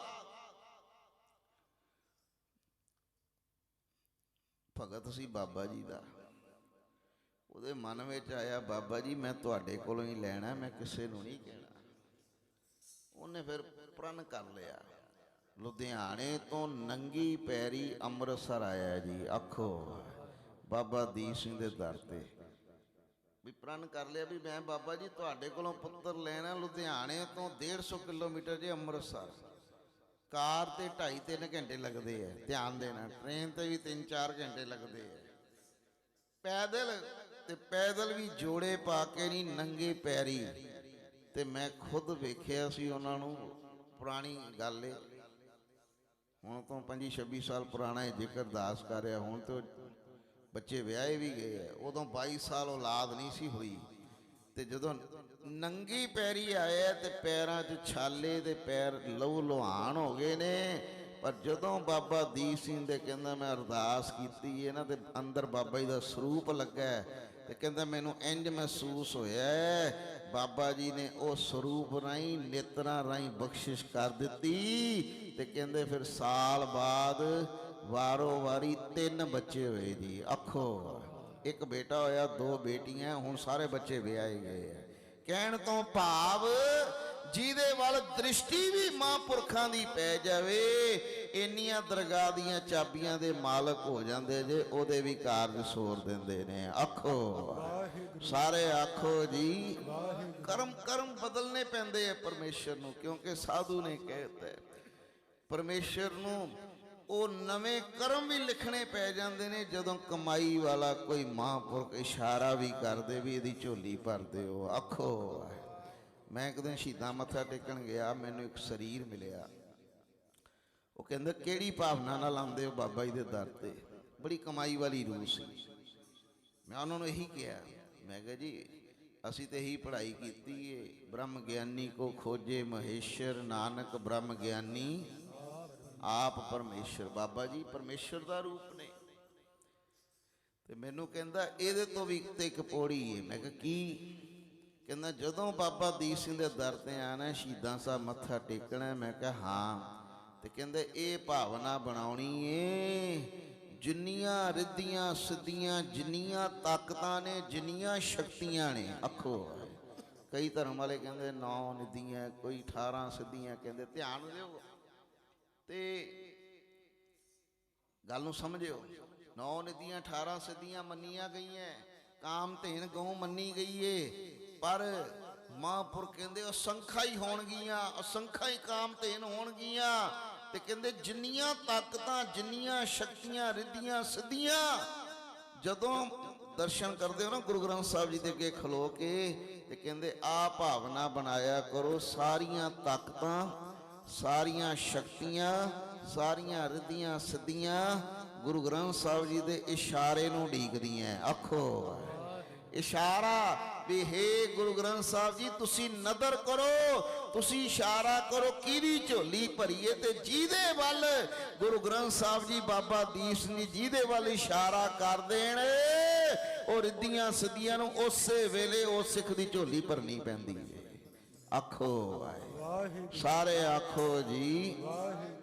ਭਗਤ ਸੀ ਬਾਬਾ ਜੀ ਦਾ। ਉਹਦੇ ਮਨ ਵਿੱਚ ਆਇਆ ਬਾਬਾ ਜੀ ਮੈਂ ਤੁਹਾਡੇ ਕੋਲੋਂ ਹੀ ਲੈਣਾ, ਮੈਂ ਕਿਸੇ ਨੂੰ ਨਹੀਂ ਕਹਿਣਾ। ਉਹਨੇ ਫਿਰ ਪ੍ਰਣ ਕਰ ਲਿਆ, ਲੁਧਿਆਣੇ ਤੋਂ ਨੰਗੀ ਪੈਰੀ ਅੰਮ੍ਰਿਤਸਰ ਆਇਆ ਜੀ। ਆਖੋ ਬਾਬਾ ਦੀਪ ਸਿੰਘ ਦੇ ਦਰ ਤੇ ਵੀ ਪ੍ਰਣ ਕਰ ਲਿਆ ਵੀ ਮੈਂ ਬਾਬਾ ਜੀ ਤੁਹਾਡੇ ਕੋਲੋਂ ਪੁੱਤਰ ਲੈਣਾ। ਲੁਧਿਆਣੇ ਤੋਂ 150 ਕਿਲੋਮੀਟਰ ਜੇ ਅੰਮ੍ਰਿਤਸਰ, ਕਾਰ ਤੇ 2.5-3 ਘੰਟੇ ਲੱਗਦੇ ਆ, ਧਿਆਨ ਦੇਣਾ, ਟ੍ਰੇਨ ਤੇ ਵੀ 3-4 ਘੰਟੇ ਲੱਗਦੇ ਆ, ਪੈਦਲ ਵੀ ਜੋੜੇ ਪਾ ਕੇ ਨਹੀਂ, ਨੰਗੇ ਪੈਰੀ। ਤੇ ਮੈਂ ਖੁਦ ਵੇਖਿਆ ਸੀ ਉਹਨਾਂ ਨੂੰ। ਪੁਰਾਣੀ ਗੱਲ ਏ, ਹੁਣ ਤੋਂ 25-26 ਸਾਲ ਪੁਰਾਣਾ ਇਹ ਜ਼ਿਕਰ ਦਾਸ ਕਰ ਰਿਹਾ। ਹੁਣ ਤੋਂ ਬੱਚੇ ਵਿਆਹੇ ਵੀ ਗਏ ਆ, ਉਦੋਂ 22 ਸਾਲ ਔਲਾਦ ਨਹੀਂ ਸੀ ਹੋਈ। ਤੇ ਜਦੋਂ ਨੰਗੀ ਪੈਰੀ ਆਇਆ ਤੇ ਪੈਰਾਂ 'ਚ ਛਾਲੇ ਤੇ ਪੈਰ ਲਹੂ ਲੁਹਾਨ ਹੋ ਗਏ ਨੇ। ਪਰ ਜਦੋਂ ਬਾਬਾ ਦੀਪ ਸਿੰਘ ਦੇ ਕਹਿੰਦਾ ਮੈਂ ਅਰਦਾਸ ਕੀਤੀ ਹੈ ਨਾ ਤੇ ਅੰਦਰ ਬਾਬਾ ਜੀ ਦਾ ਸਰੂਪ ਲੱਗਾ ਤੇ ਕਹਿੰਦਾ ਮੈਨੂੰ ਇੰਜ ਮਹਿਸੂਸ ਹੋਇਆ ਬਾਬਾ ਜੀ ਨੇ ਉਹ ਸਰੂਪ ਰਾਹੀਂ, ਨੇਤਰਾਂ ਰਾਹੀਂ ਬਖਸ਼ਿਸ਼ ਕਰ ਦਿੱਤੀ। ਤੇ ਕਹਿੰਦੇ ਫਿਰ ਸਾਲ ਬਾਅਦ ਵਾਰੋ ਵਾਰੀ 3 ਬੱਚੇ ਹੋਏ ਜੀ। ਆਖੋ ਇੱਕ ਬੇਟਾ ਹੋਇਆ, 2 ਬੇਟੀਆਂ, ਹੁਣ ਸਾਰੇ ਬੱਚੇ ਵਿਆਹੇ ਗਏ ਆ। ਕਹਿਣ ਤੋਂ ਭਾਵ ਜਿਹਦੇ ਵੱਲ ਦ੍ਰਿਸ਼ਟੀ ਵੀ ਮਹਾਂਪੁਰਖਾਂ ਦੀ ਪੈ ਜਾਵੇ, ਇੰਨੀਆਂ ਦਰਗਾਹ ਦੀਆਂ ਚਾਬੀਆਂ ਦੇ ਮਾਲਕ ਹੋ ਜਾਂਦੇ ਜੇ, ਉਹਦੇ ਵੀ ਕਾਰਜ ਸੋਰ ਦਿੰਦੇ ਨੇ। ਆਖੋ ਸਾਰੇ ਆਖੋ ਜੀ, ਕਰਮ ਬਦਲਨੇ ਪੈਂਦੇ ਆ ਪਰਮੇਸ਼ਰ ਨੂੰ, ਕਿਉਂਕਿ ਸਾਧੂ ਨੇ ਕਹਿਤਾ ਪਰਮੇਸ਼ਰ ਨੂੰ ਉਹ ਨਵੇਂ ਕਰਮ ਵੀ ਲਿਖਣੇ ਪੈ ਜਾਂਦੇ ਨੇ ਜਦੋਂ ਕਮਾਈ ਵਾਲਾ ਕੋਈ ਮਹਾਂਪੁਰਖ ਇਸ਼ਾਰਾ ਵੀ ਕਰਦੇ ਵੀ ਇਹਦੀ ਝੋਲੀ ਭਰ ਦਿਓ। ਆਖੋ ਮੈਂ ਇੱਕ ਦਿਨ ਸ਼ਹੀਦਾਂ ਮੱਥਾ ਟੇਕਣ ਗਿਆ, ਮੈਨੂੰ ਇੱਕ ਸਰੀਰ ਮਿਲਿਆ। ਉਹ ਕਹਿੰਦਾ ਕਿਹੜੀ ਭਾਵਨਾ ਨਾਲ ਆਉਂਦੇ ਹੋ ਬਾਬਾ ਜੀ ਦੇ ਦਰ ਤੇ? ਬੜੀ ਕਮਾਈ ਵਾਲੀ ਰੂਹ ਸੀ। ਮੈਂ ਉਹਨਾਂ ਨੂੰ ਇਹੀ ਕਿਹਾ, ਮੈਂ ਕਿਹਾ ਜੀ ਅਸੀਂ ਤੇ ਇਹੀ ਪੜ੍ਹਾਈ ਕੀਤੀ ਏ, ਬ੍ਰਹਮ ਗਿਆਨੀ ਕੋ ਖੋਜੇ ਮਹੇਸ਼ਰ, ਨਾਨਕ ਬ੍ਰਹਮ ਗਿਆਨੀ ਆਪ ਪਰਮੇਸ਼ਰ। ਬਾਬਾ ਜੀ ਪਰਮੇਸ਼ਰ ਦਾ ਰੂਪ ਨੇ। ਤੇ ਮੈਨੂੰ ਕਹਿੰਦਾ ਇਹਦੇ ਤੋਂ ਵੀ ਉੱਤੇ ਇੱਕ ਪੌੜੀ ਹੈ। ਮੈਂ ਕਿਹਾ ਕੀ? ਕਹਿੰਦਾ ਜਦੋਂ ਬਾਬਾ ਦੀਪ ਸਿੰਘ ਦੇ ਦਰ ਤੇ ਆਣਾ, ਸ਼ਹੀਦਾਂ ਸਾਹਿਬ ਮੱਥਾ ਟੇਕਣਾ। ਮੈਂ ਕਿਹਾ ਹਾਂ। ਤੇ ਕਹਿੰਦੇ ਇਹ ਭਾਵਨਾ ਬਣਾਉਣੀ ਏ, ਜਿੰਨੀਆਂ ਰਿੱਧੀਆਂ ਸਿੱਧੀਆਂ, ਜਿੰਨੀਆਂ ਤਾਕਤਾਂ ਨੇ, ਜਿੰਨੀਆਂ ਸ਼ਕਤੀਆਂ ਨੇ। ਆਖੋ ਕਈ ਧਰਮ ਵਾਲੇ ਕਹਿੰਦੇ 9 ਨਿੱਧੀਆਂ, ਕੋਈ 18 ਸਿੱਧੀਆਂ ਕਹਿੰਦੇ। ਧਿਆਨ ਦਿਓ ਤੇ ਗੱਲ ਨੂੰ ਸਮਝਿਓ। 9 ਨਿੱਧੀਆਂ 18 ਸਿੱਧੀਆਂ ਮੰਨੀਆਂ ਗਈਆਂ, ਕਾਮ ਧੇਨ ਗਊ ਮੰਨੀ ਗਈ ਏ। ਪਰ ਮਹਾਂਪੁਰਖ ਕਹਿੰਦੇ ਅਸੰਖਾ ਹੀ ਹੋਣਗੀਆਂ, ਅਸੰਖਾ ਹੀ ਕਾਮ ਧੇਨ ਹੋਣਗੀਆਂ। ਤੇ ਕਹਿੰਦੇ ਜਿੰਨੀਆਂ ਤਾਕਤਾਂ ਜਿੰਨੀਆਂ ਸ਼ਕਤੀਆਂ ਰਿੱਧੀਆਂ ਸਿੱਧੀਆਂ ਜਦੋਂ ਦਰਸ਼ਨ ਕਰਦੇ ਹੋ ਨਾ ਗੁਰੂ ਗ੍ਰੰਥ ਸਾਹਿਬ ਜੀ ਦੇ ਅੱਗੇ ਖਲੋ ਕੇ ਤੇ ਕਹਿੰਦੇ ਆ ਭਾਵਨਾ ਬਣਾਇਆ ਕਰੋ ਸਾਰੀਆਂ ਤਾਕਤਾਂ ਸਾਰੀਆਂ ਸ਼ਕਤੀਆਂ ਸਾਰੀਆਂ ਰਿੱਧੀਆਂ ਸਿੱਧੀਆਂ ਗੁਰੂ ਗ੍ਰੰਥ ਸਾਹਿਬ ਜੀ ਦੇ ਇਸ਼ਾਰੇ ਨੂੰ ਉਡੀਕਦੀਆਂ। ਆਖੋ ਇਸ਼ਾਰਾ ਵੀ ਹੇ ਗੁਰੂ ਗ੍ਰੰਥ ਸਾਹਿਬ ਜੀ ਤੁਸੀਂ ਨਦਰ ਕਰੋ ਤੁਸੀਂ ਇਸ਼ਾਰਾ ਕਰੋ ਕਿਹਦੀ ਝੋਲੀ ਭਰੀਏ ਤੇ ਜਿਹਦੇ ਵੱਲ ਗੁਰੂ ਗ੍ਰੰਥ ਸਾਹਿਬ ਜੀ ਬਾਬਾ ਦੀਪ ਸਿੰਘ ਜੀ ਜਿਹਦੇ ਵੱਲ ਇਸ਼ਾਰਾ ਕਰ ਦੇਣ ਉਹ ਰਿੱਧੀਆਂ ਸਿੱਧੀਆਂ ਨੂੰ ਉਸੇ ਵੇਲੇ ਉਸ ਸਿੱਖ ਦੀ ਝੋਲੀ ਭਰਨੀ ਪੈਂਦੀ ਹੈ। ਆਖੋ ਸਾਰੇ ਆਖੋ ਜੀ।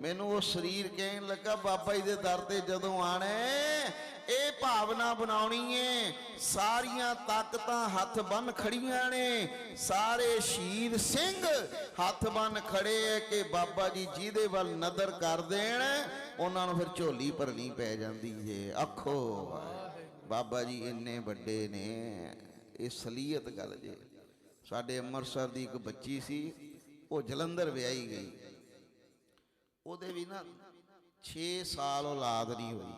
ਮੈਨੂੰ ਉਹ ਸਰੀਰ ਕਹਿਣ ਲੱਗਾ ਬਾਬਾ ਜੀ ਦੇ ਦਰ ਤੇ ਜਦੋਂ ਆਣਾ ਇਹ ਭਾਵਨਾ ਬਣਾਉਣੀ ਏ ਸਾਰੀਆਂ ਤਾਕਤਾਂ ਹੱਥ ਬੰਨ ਖੜੀਆਂ ਨੇ ਸਾਰੇ ਸ਼ਹੀਦ ਸਿੰਘ ਹੱਥ ਬੰਨ ਖੜੇ ਐ ਕਿ ਬਾਬਾ ਜੀ ਜਿਹਦੇ ਵੱਲ ਨਜ਼ਰ ਕਰ ਦੇਣ ਉਹਨਾਂ ਨੂੰ ਫਿਰ ਝੋਲੀ ਭਰਨੀ ਪੈ ਜਾਂਦੀ ਏ। ਆਖੋ ਬਾਬਾ ਜੀ ਇੰਨੇ ਵੱਡੇ ਨੇ ਇਹ ਸਲੀਅਤ ਗੱਲ ਜੇ। ਸਾਡੇ ਅੰਮ੍ਰਿਤਸਰ ਦੀ ਇੱਕ ਬੱਚੀ ਸੀ ਉਹ ਜਲੰਧਰ ਵਿਆਹੀ ਗਈ ਉਹਦੇ ਵੀ ਨਾ 6 ਸਾਲ ਔਲਾਦ ਨਹੀਂ ਹੋਈ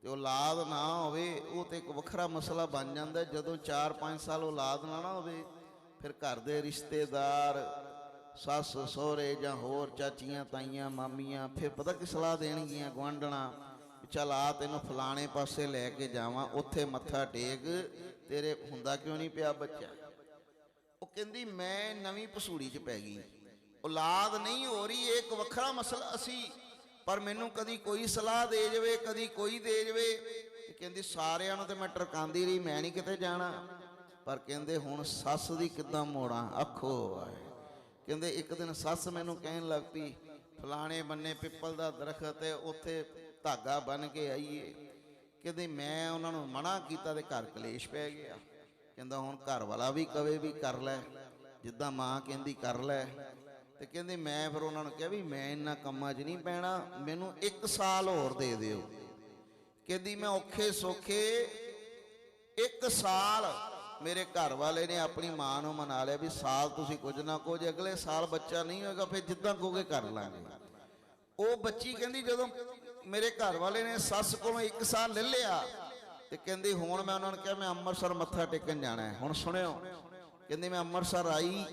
ਤੇ ਔਲਾਦ ਨਾ ਹੋਵੇ ਉਹ ਤੇ ਇੱਕ ਵੱਖਰਾ ਮਸਲਾ ਬਣ ਜਾਂਦਾ। ਜਦੋਂ 4-5 ਸਾਲ ਔਲਾਦ ਨਾ ਹੋਵੇ ਫਿਰ ਘਰ ਦੇ ਰਿਸ਼ਤੇਦਾਰ ਸੱਸ ਸਹੁਰੇ ਜਾਂ ਹੋਰ ਚਾਚੀਆਂ ਤਾਈਆਂ ਮਾਮੀਆਂ ਫਿਰ ਪਤਾ ਕੀ ਸਲਾਹ ਦੇਣਗੀਆਂ ਗੁਆਂਢਣਾ ਚੱਲ ਆ ਤੈਨੂੰ ਫਲਾਣੇ ਪਾਸੇ ਲੈ ਕੇ ਜਾਵਾਂ ਉੱਥੇ ਮੱਥਾ ਟੇਕ ਤੇਰੇ ਹੁੰਦਾ ਕਿਉਂ ਨਹੀਂ ਪਿਆ ਬੱਚਾ। ਉਹ ਕਹਿੰਦੀ ਮੈਂ ਨਵੀਂ ਪਸੂੜੀ 'ਚ ਪੈ ਗਈ ਔਲਾਦ ਨਹੀਂ ਹੋ ਰਹੀ ਇੱਕ ਵੱਖਰਾ ਮਸਲਾ ਅਸੀਂ ਪਰ ਮੈਨੂੰ ਕਦੀ ਕੋਈ ਸਲਾਹ ਦੇ ਜਾਵੇ ਕਦੀ ਕੋਈ ਦੇ ਜਾਵੇ। ਕਹਿੰਦੀ ਸਾਰਿਆਂ ਨੂੰ ਤੇ ਮੈਂ ਟਰਕਾਂਦੀ ਰਹੀ ਮੈਂ ਨਹੀਂ ਕਿਤੇ ਜਾਣਾ ਪਰ ਕਹਿੰਦੇ ਹੁਣ ਸੱਸ ਦੀ ਕਿੱਦਾਂ ਮੋੜਾਂ। ਆਖੋ ਕਹਿੰਦੇ ਇੱਕ ਦਿਨ ਸੱਸ ਮੈਨੂੰ ਕਹਿਣ ਲੱਗ ਪਈ ਫਲਾਣੇ ਬੰਨੇ ਪਿੱਪਲ ਦਾ ਦਰਖਤ ਹੈ ਉੱਥੇ ਧਾਗਾ ਬੰਨ ਕੇ ਆਈਏ। ਕਹਿੰਦੇ ਮੈਂ ਉਹਨਾਂ ਨੂੰ ਮਨਾ ਕੀਤਾ ਤੇ ਘਰ ਕਲੇਸ਼ ਪੈ ਗਿਆ। ਕਹਿੰਦਾ ਹੁਣ ਘਰ ਵਾਲਾ ਵੀ ਕਵੇ ਵੀ ਕਰ ਲੈ ਜਿੱਦਾਂ ਮਾਂ ਕਹਿੰਦੀ ਕਰ ਲੈ ਤੇ ਕਹਿੰਦੇ ਮੈਂ ਫਿਰ ਉਹਨਾਂ ਨੂੰ ਕਿਹਾ ਵੀ ਮੈਂ ਇਹਨਾਂ ਕੰਮਾਂ 'ਚ ਨਹੀਂ ਪੈਣਾ ਮੈਨੂੰ 1 ਸਾਲ ਹੋਰ ਦੇ ਦਿਓ। ਕਹਿੰਦੀ ਮੈਂ ਔਖੇ ਸੌਖੇ 1 ਸਾਲ ਮੇਰੇ ਘਰ ਵਾਲੇ ਨੇ ਆਪਣੀ ਮਾਂ ਨੂੰ ਮਨਾ ਲਿਆ ਵੀ ਸਾਲ ਤੁਸੀਂ ਕੁਝ ਨਾ ਕੁਝ ਅਗਲੇ ਸਾਲ ਬੱਚਾ ਨਹੀਂ ਹੋਏਗਾ ਫਿਰ ਜਿੱਦਾਂ ਕਹੋਗੇ ਕਰ ਲਾਂਗੇ। ਉਹ ਬੱਚੀ ਕਹਿੰਦੀ ਜਦੋਂ ਮੇਰੇ ਘਰ ਵਾਲੇ ਨੇ ਸੱਸ ਕੋਲੋਂ 1 ਸਾਲ ਲੈ ਲਿਆ ਤੇ ਕਹਿੰਦੀ ਹੁਣ ਮੈਂ ਉਹਨਾਂ ਨੂੰ ਕਿਹਾ ਮੈਂ ਅੰਮ੍ਰਿਤਸਰ ਮੱਥਾ ਟੇਕਣ ਜਾਣਾ ਹੈ। ਹੁਣ ਸੁਣਿਓ ਕਹਿੰਦੀ ਮੈਂ ਅੰਮ੍ਰਿਤਸਰ ਆਈ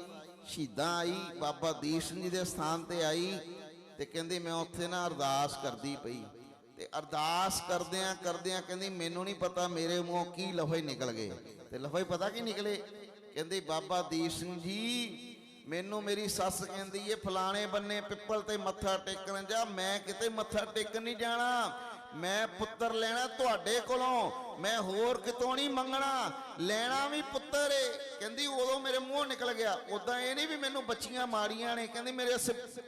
ਸ਼ਹੀਦਾਂ ਆਈ ਬਾਬਾ ਦੀਪ ਸਿੰਘ ਜੀ ਦੇ ਸਥਾਨ ਤੇ ਆਈ ਤੇ ਕਹਿੰਦੀ ਮੈਂ ਉੱਥੇ ਨਾ ਅਰਦਾਸ ਕਰਦੀ ਪਈ ਤੇ ਅਰਦਾਸ ਕਰਦਿਆਂ ਕਹਿੰਦੀ ਮੈਨੂੰ ਨਹੀਂ ਪਤਾ ਮੇਰੇ ਮੂੰਹੋਂ ਕੀ ਲਫ਼ਜ਼ ਨਿਕਲ ਗਏ ਤੇ ਲਫ਼ਜ਼ ਪਤਾ ਕੀ ਨਿਕਲੇ ਕਹਿੰਦੀ ਬਾਬਾ ਦੀਪ ਸਿੰਘ ਜੀ ਮੈਨੂੰ ਮੇਰੀ ਸੱਸ ਕਹਿੰਦੀ ਏ ਫਲਾਣੇ ਬੰਨੇ ਪਿੱਪਲ ਤੇ ਮੱਥਾ ਟੇਕਣ ਜਾ ਮੈਂ ਕਿਤੇ ਮੱਥਾ ਟੇਕਣ ਨਹੀਂ ਜਾਣਾ ਮੈਂ ਪੁੱਤਰ ਲੈਣਾ ਤੁਹਾਡੇ ਕੋਲੋਂ ਮੈਂ ਹੋਰ ਕਿਤੋਂ ਨਹੀਂ ਮੰਗਣਾ ਲੈਣਾ ਵੀ ਪੁੱਤਰ ਏ। ਕਹਿੰਦੀ ਉਦੋਂ ਮੇਰੇ ਮੂੰਹੋਂ ਨਿਕਲ ਗਿਆ ਉਦਾਂ ਇਹ ਨਹੀਂ ਵੀ ਮੈਨੂੰ ਬੱਚੀਆਂ ਮਾਰੀਆਂ ਨੇ ਕਹਿੰਦੀ ਮੇਰੇ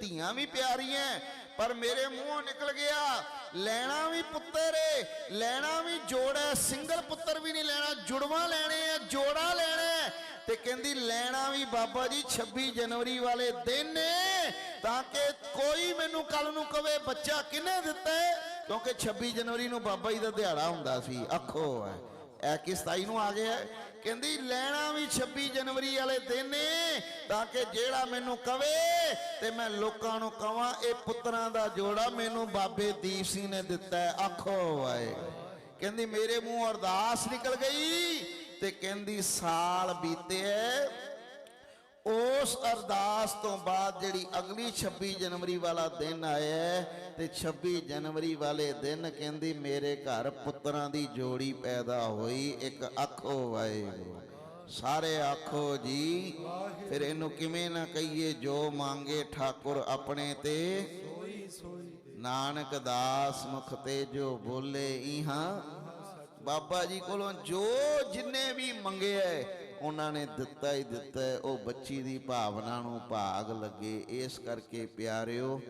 ਧੀਆਂ ਵੀ ਪਿਆਰੀਆਂ ਪਰ ਮੇਰੇ ਮੂੰਹੋਂ ਨਿਕਲ ਗਿਆ ਲੈਣਾ ਵੀ ਪੁੱਤਰ ਏ ਲੈਣਾ ਵੀ ਜੋੜਾ ਸਿੰਗਲ ਪੁੱਤਰ ਵੀ ਨਹੀਂ ਲੈਣਾ ਜੁੜਵਾ ਲੈਣੇ ਆ ਜੋੜਾ ਲੈਣਾ ਤੇ ਕਹਿੰਦੀ ਲੈਣਾ ਵੀ ਬਾਬਾ ਜੀ 26 ਜਨਵਰੀ ਵਾਲੇ ਦਿਨ ਨੇ ਤਾਂ ਕਿ ਕੋਈ ਮੈਨੂੰ ਕੱਲ ਨੂੰ ਕਵੇ ਬੱਚਾ ਕਿਹਨੇ ਦਿੱਤਾ ਕਿਉਂਕਿ 26 ਜਨਵਰੀ ਨੂੰ ਬਾਬਾ ਜੀ ਦਾ ਦਿਹਾੜਾ ਹੁੰਦਾ ਸੀ। ਆਖੋ ਐ ਕਿ 27 ਨੂੰ ਆ ਗਿਆ ਕਹਿੰਦੀ ਲੈਣਾ ਵੀ 26 ਜਨਵਰੀ ਵਾਲੇ ਦਿਨ ਨੇ ਤਾਂ ਕਿ ਜਿਹੜਾ ਮੈਨੂੰ ਕਵੇ ਤੇ ਮੈਂ ਲੋਕਾਂ ਨੂੰ ਕਵਾਂ ਇਹ ਪੁੱਤਰਾਂ ਦਾ ਜੋੜਾ ਮੈਨੂੰ ਬਾਬੇ ਦੀਪ ਸਿੰਘ ਨੇ ਦਿੱਤਾ। ਆਖੋ ਵਾਏ ਕਹਿੰਦੀ ਮੇਰੇ ਮੂੰਹ ਅਰਦਾਸ ਨਿਕਲ ਗਈ ਤੇ ਕਹਿੰਦੀ ਸਾਲ ਬੀਤੇ ਉਸ ਅਰਦਾਸ ਤੋਂ ਬਾਅਦ ਜਿਹੜੀ ਅਗਲੀ 26 ਜਨਵਰੀ ਵਾਲਾ ਦਿਨ ਆਇਆ ਤੇ 26 ਜਨਵਰੀ ਵਾਲੇ ਦਿਨ ਕਹਿੰਦੀ ਮੇਰੇ ਘਰ ਪੁੱਤਰਾਂ ਦੀ ਜੋੜੀ ਪੈਦਾ ਹੋਈ। ਇੱਕ ਆਖੋ ਵਾਹਿਗੁਰੂ ਸਾਰੇ ਆਖੋ ਜੀ। ਫਿਰ ਇਹਨੂੰ ਕਿਵੇਂ ਨਾ ਕਹੀਏ ਜੋ ਮੰਗੇ ਠਾਕੁਰ ਆਪਣੇ ਤੇ ਨਾਨਕ ਦਾਸ ਮੁਖ ਤੇ ਜੋ ਬੋਲੇ ਇਹਾਂ ਬਾਬਾ ਜੀ ਕੋਲੋਂ ਜੋ ਜਿੰਨੇ ਵੀ ਮੰਗਿਆ ਉਹਨਾਂ ਨੇ ਦਿੱਤਾ ਹੀ ਦਿੱਤਾ। ਉਹ ਬੱਚੀ ਦੀ ਭਾਵਨਾ ਨੂੰ ਭਾਗ ਲੱਗੇ। ਇਸ ਕਰਕੇ ਪਿਆਰਿਓ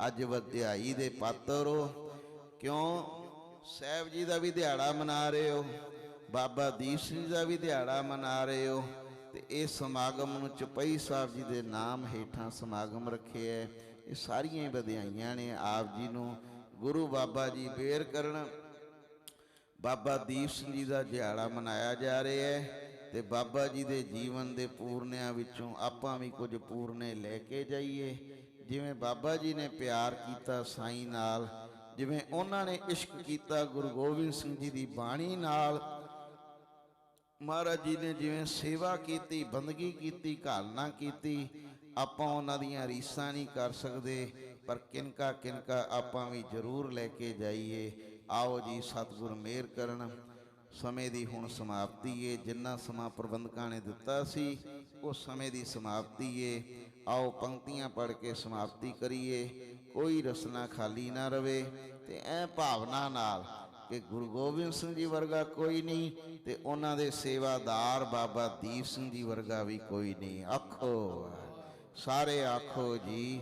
ਅੱਜ ਵਧਾਈ ਦੇ ਪਾਤਰ ਹੋ ਕਿਉਂ ਸਾਹਿਬ ਜੀ ਦਾ ਵੀ ਦਿਹਾੜਾ ਮਨਾ ਰਹੇ ਹੋ ਬਾਬਾ ਦੀਪ ਸਿੰਘ ਦਾ ਵੀ ਦਿਹਾੜਾ ਮਨਾ ਰਹੇ ਹੋ ਤੇ ਇਹ ਸਮਾਗਮ ਨੂੰ ਚੌਪਈ ਸਾਹਿਬ ਜੀ ਦੇ ਨਾਮ ਹੇਠਾਂ ਸਮਾਗਮ ਰੱਖਿਆ ਹੈ। ਇਹ ਸਾਰੀਆਂ ਹੀ ਵਧਾਈਆਂ ਨੇ ਆਪ ਜੀ ਨੂੰ। ਗੁਰੂ ਬਾਬਾ ਜੀ ਬੇਰ ਕਰਨ ਬਾਬਾ ਦੀਪ ਸਿੰਘ ਜੀ ਦਾ ਦਿਹਾੜਾ ਮਨਾਇਆ ਜਾ ਰਿਹਾ ਹੈ ਤੇ ਬਾਬਾ ਜੀ ਦੇ ਜੀਵਨ ਦੇ ਪੂਰਨਿਆਂ ਵਿੱਚੋਂ ਆਪਾਂ ਵੀ ਕੁਝ ਪੂਰਨੇ ਲੈ ਕੇ ਜਾਈਏ ਜਿਵੇਂ ਬਾਬਾ ਜੀ ਨੇ ਪਿਆਰ ਕੀਤਾ ਸਾਈਂ ਨਾਲ, ਜਿਵੇਂ ਉਹਨਾਂ ਨੇ ਇਸ਼ਕ ਕੀਤਾ ਗੁਰੂ ਗੋਬਿੰਦ ਸਿੰਘ ਜੀ ਦੀ ਬਾਣੀ ਨਾਲ, ਮਹਾਰਾਜ ਜੀ ਨੇ ਜਿਵੇਂ ਸੇਵਾ ਕੀਤੀ, ਬੰਦਗੀ ਕੀਤੀ, ਘਾਲਣਾ ਕੀਤੀ, ਆਪਾਂ ਉਹਨਾਂ ਦੀਆਂ ਰੀਸਾਂ ਨਹੀਂ ਕਰ ਸਕਦੇ, ਪਰ ਕਿਨਕਾ ਕਿਨਕਾ ਆਪਾਂ ਵੀ ਜ਼ਰੂਰ ਲੈ ਕੇ ਜਾਈਏ। ਆਓ ਜੀ, ਸਤਿਗੁਰ ਮਿਹਰ ਕਰਨ। ਸਮੇਂ ਦੀ ਹੁਣ ਸਮਾਪਤੀ ਏ, ਜਿੰਨਾ ਸਮਾਂ ਪ੍ਰਬੰਧਕਾਂ ਨੇ ਦਿੱਤਾ ਸੀ ਉਸ ਸਮੇਂ ਦੀ ਸਮਾਪਤੀ ਏ। ਆਓ ਪੰਕਤੀਆਂ ਪੜ੍ਹ ਕੇ ਸਮਾਪਤੀ ਕਰੀਏ, ਕੋਈ ਰਸਨਾ ਖਾਲੀ ਨਾ ਰਵੇ, ਤੇ ਐ ਭਾਵਨਾ ਨਾਲ ਕਿ ਗੁਰੂ ਗੋਬਿੰਦ ਸਿੰਘ ਜੀ ਵਰਗਾ ਕੋਈ ਨਹੀਂ, ਤੇ ਉਹਨਾਂ ਦੇ ਸੇਵਾਦਾਰ ਬਾਬਾ ਦੀਪ ਸਿੰਘ ਜੀ ਵਰਗਾ ਵੀ ਕੋਈ ਨਹੀਂ। ਆਖੋ ਸਾਰੇ, ਆਖੋ ਜੀ।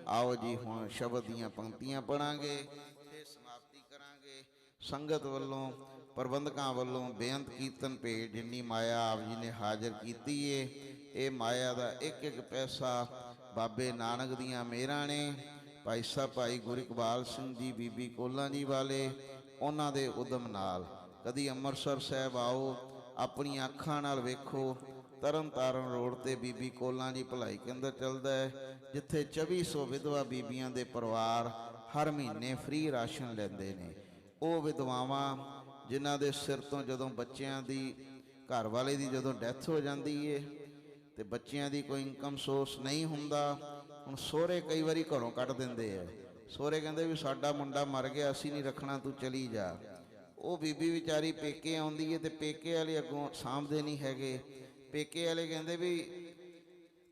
ਆਓ ਜੀ, ਹੁਣ ਸ਼ਬਦ ਦੀਆਂ ਪੰਕਤੀਆਂ ਪੜਾਂਗੇ ਤੇ ਸਮਾਪਤੀ ਕਰਾਂਗੇ। ਸੰਗਤ ਵੱਲੋਂ, ਪ੍ਰਬੰਧਕਾਂ ਵੱਲੋਂ ਬੇਅੰਤ ਕੀਰਤਨ ਭੇਟ ਜਿੰਨੀ ਮਾਇਆ ਆਪ ਜੀ ਨੇ ਹਾਜ਼ਰ ਕੀਤੀ ਏ, ਇਹ ਮਾਇਆ ਦਾ ਇੱਕ ਇੱਕ ਪੈਸਾ ਬਾਬੇ ਨਾਨਕ ਦੀਆਂ ਮਿਹਰਾਂ ਨੇ। ਭਾਈ ਸਾਹਿਬ ਭਾਈ ਗੁਰੂ ਇਕਬਾਲ ਸਿੰਘ ਜੀ, ਬੀਬੀ ਕੋਲਾਂ ਜੀ ਵਾਲੇ, ਉਹਨਾਂ ਦੇ ਉਦਮ ਨਾਲ। ਕਦੀ ਅੰਮ੍ਰਿਤਸਰ ਸਾਹਿਬ ਆਓ, ਆਪਣੀਆਂ ਅੱਖਾਂ ਨਾਲ ਵੇਖੋ, ਤਰਨ ਤਾਰਨ ਰੋਡ ਤੇ ਬੀਬੀ ਕੋਲਾਂ ਜੀ ਭਲਾਈ ਕੇਂਦਰ ਚੱਲਦਾ ਹੈ, ਜਿੱਥੇ 2400 ਵਿਧਵਾ ਬੀਬੀਆਂ ਦੇ ਪਰਿਵਾਰ ਹਰ ਮਹੀਨੇ ਫ੍ਰੀ ਰਾਸ਼ਨ ਲੈਂਦੇ ਨੇ। ਉਹ ਵਿਧਵਾਵਾਂ ਜਿਨ੍ਹਾਂ ਦੇ ਸਿਰ ਤੋਂ ਜਦੋਂ ਬੱਚਿਆਂ ਦੀ, ਘਰ ਵਾਲੇ ਦੀ ਜਦੋਂ ਡੈਥ ਹੋ ਜਾਂਦੀ ਏ ਤੇ ਬੱਚਿਆਂ ਦੀ ਕੋਈ ਇਨਕਮ ਸੋਰਸ ਨਹੀਂ ਹੁੰਦਾ, ਹੁਣ ਸਹੁਰੇ ਕਈ ਵਾਰੀ ਘਰੋਂ ਕੱਢ ਦਿੰਦੇ ਆ। ਸਹੁਰੇ ਕਹਿੰਦੇ ਵੀ ਸਾਡਾ ਮੁੰਡਾ ਮਰ ਗਿਆ, ਅਸੀਂ ਨਹੀਂ ਰੱਖਣਾ, ਤੂੰ ਚਲੀ ਜਾ। ਉਹ ਬੀਬੀ ਵਿਚਾਰੀ ਪੇਕੇ ਆਉਂਦੀ ਏ ਤੇ ਪੇਕੇ ਵਾਲੇ ਅੱਗੋਂ ਸਾਂਭਦੇ ਨਹੀਂ ਹੈਗੇ। ਪੇਕੇ ਵਾਲੇ ਕਹਿੰਦੇ ਵੀ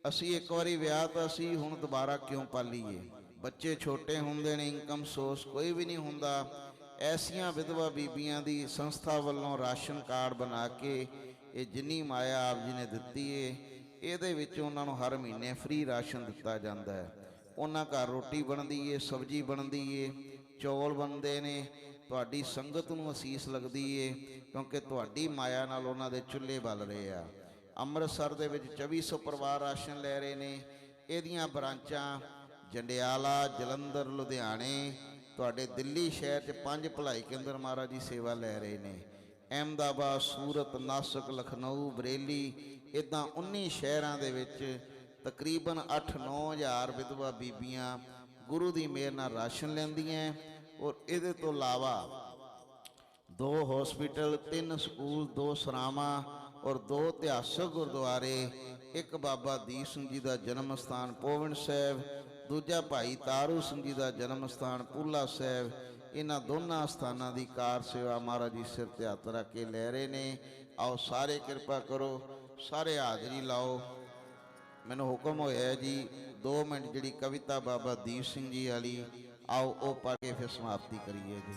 ਅਸੀਂ ਇੱਕ ਵਾਰੀ ਵਿਆਹ ਤਾਂ ਅਸੀਂ, ਹੁਣ ਦੁਬਾਰਾ ਕਿਉਂ ਪਾਲੀਏ। ਬੱਚੇ ਛੋਟੇ ਹੁੰਦੇ ਨੇ, ਇਨਕਮ ਸੋਰਸ ਕੋਈ ਵੀ ਨਹੀਂ ਹੁੰਦਾ। ਐਸੀਆਂ ਵਿਧਵਾ ਬੀਬੀਆਂ ਦੀ ਸੰਸਥਾ ਵੱਲੋਂ ਰਾਸ਼ਨ ਕਾਰਡ ਬਣਾ ਕੇ ਇਹ ਜਿੰਨੀ ਮਾਇਆ ਆਪ ਜੀ ਨੇ ਦਿੱਤੀ ਏ, ਇਹਦੇ ਵਿੱਚ ਉਹਨਾਂ ਨੂੰ ਹਰ ਮਹੀਨੇ ਫ੍ਰੀ ਰਾਸ਼ਨ ਦਿੱਤਾ ਜਾਂਦਾ ਹੈ। ਉਹਨਾਂ ਘਰ ਰੋਟੀ ਬਣਦੀ ਏ, ਸਬਜ਼ੀ ਬਣਦੀ ਏ, ਚੌਲ ਬਣਦੇ ਨੇ। ਤੁਹਾਡੀ ਸੰਗਤ ਨੂੰ ਅਸੀਸ ਲੱਗਦੀ ਏ, ਕਿਉਂਕਿ ਤੁਹਾਡੀ ਮਾਇਆ ਨਾਲ ਉਹਨਾਂ ਦੇ ਚੁੱਲ੍ਹੇ ਬਲ ਰਹੇ ਆ। ਅੰਮ੍ਰਿਤਸਰ ਦੇ ਵਿੱਚ 2400 ਪਰਿਵਾਰ ਰਾਸ਼ਨ ਲੈ ਰਹੇ ਨੇ। ਇਹਦੀਆਂ ਬ੍ਰਾਂਚਾਂ ਜੰਡਿਆਲਾ, ਜਲੰਧਰ, ਲੁਧਿਆਣੇ, ਤੁਹਾਡੇ ਦਿੱਲੀ ਸ਼ਹਿਰ 'ਚ 5 ਭਲਾਈ ਕੇਂਦਰ ਮਹਾਰਾਜ ਦੀ ਸੇਵਾ ਲੈ ਰਹੇ ਨੇ। ਅਹਿਮਦਾਬਾਦ, ਸੂਰਤ, ਨਾਸਿਕ, ਲਖਨਊ, ਬਰੇਲੀ, ਇੱਦਾਂ 19 ਸ਼ਹਿਰਾਂ ਦੇ ਵਿੱਚ ਤਕਰੀਬਨ 8-9 ਹਜ਼ਾਰ ਵਿਧਵਾ ਬੀਬੀਆਂ ਗੁਰੂ ਦੀ ਮਿਹਰ ਨਾਲ ਰਾਸ਼ਨ ਲੈਂਦੀਆਂ। ਔਰ ਇਹਦੇ ਤੋਂ ਇਲਾਵਾ 2 ਹਸਪੀਟਲ, 3 ਸਕੂਲ, 2 ਸਰਾਵਾਂ ਔਰ 2 ਇਤਿਹਾਸਕ ਗੁਰਦੁਆਰੇ, ਇੱਕ ਬਾਬਾ ਦੀਪ ਸਿੰਘ ਜੀ ਦਾ ਜਨਮ ਸਥਾਨ ਪੋਵਨ ਸਾਹਿਬ, ਦੂਜਾ ਭਾਈ ਤਾਰੂ ਸਿੰਘ ਜੀ ਦਾ ਜਨਮ ਸਥਾਨ ਪੂਲਾ ਸਾਹਿਬ। ਇਹਨਾਂ ਦੋਨਾਂ ਸਥਾਨਾਂ ਦੀ ਕਾਰ ਸੇਵਾ ਮਹਾਰਾਜ ਜੀ ਸਿਰ ਤੇ ਹੱਥ ਰੱਖ ਕੇ ਲੈ ਰਹੇ ਨੇ। ਆਓ ਸਾਰੇ ਕਿਰਪਾ ਕਰੋ, ਸਾਰੇ ਹਾਜ਼ਰੀ ਲਾਓ। ਮੈਨੂੰ ਹੁਕਮ ਹੋਇਆ ਜੀ 2 ਮਿੰਟ ਜਿਹੜੀ ਕਵਿਤਾ ਬਾਬਾ ਦੀਪ ਸਿੰਘ ਜੀ ਵਾਲੀ, ਆਓ ਉਹ ਪੜ੍ਹ ਕੇ ਫਿਰ ਸਮਾਪਤੀ ਕਰੀਏ ਜੀ।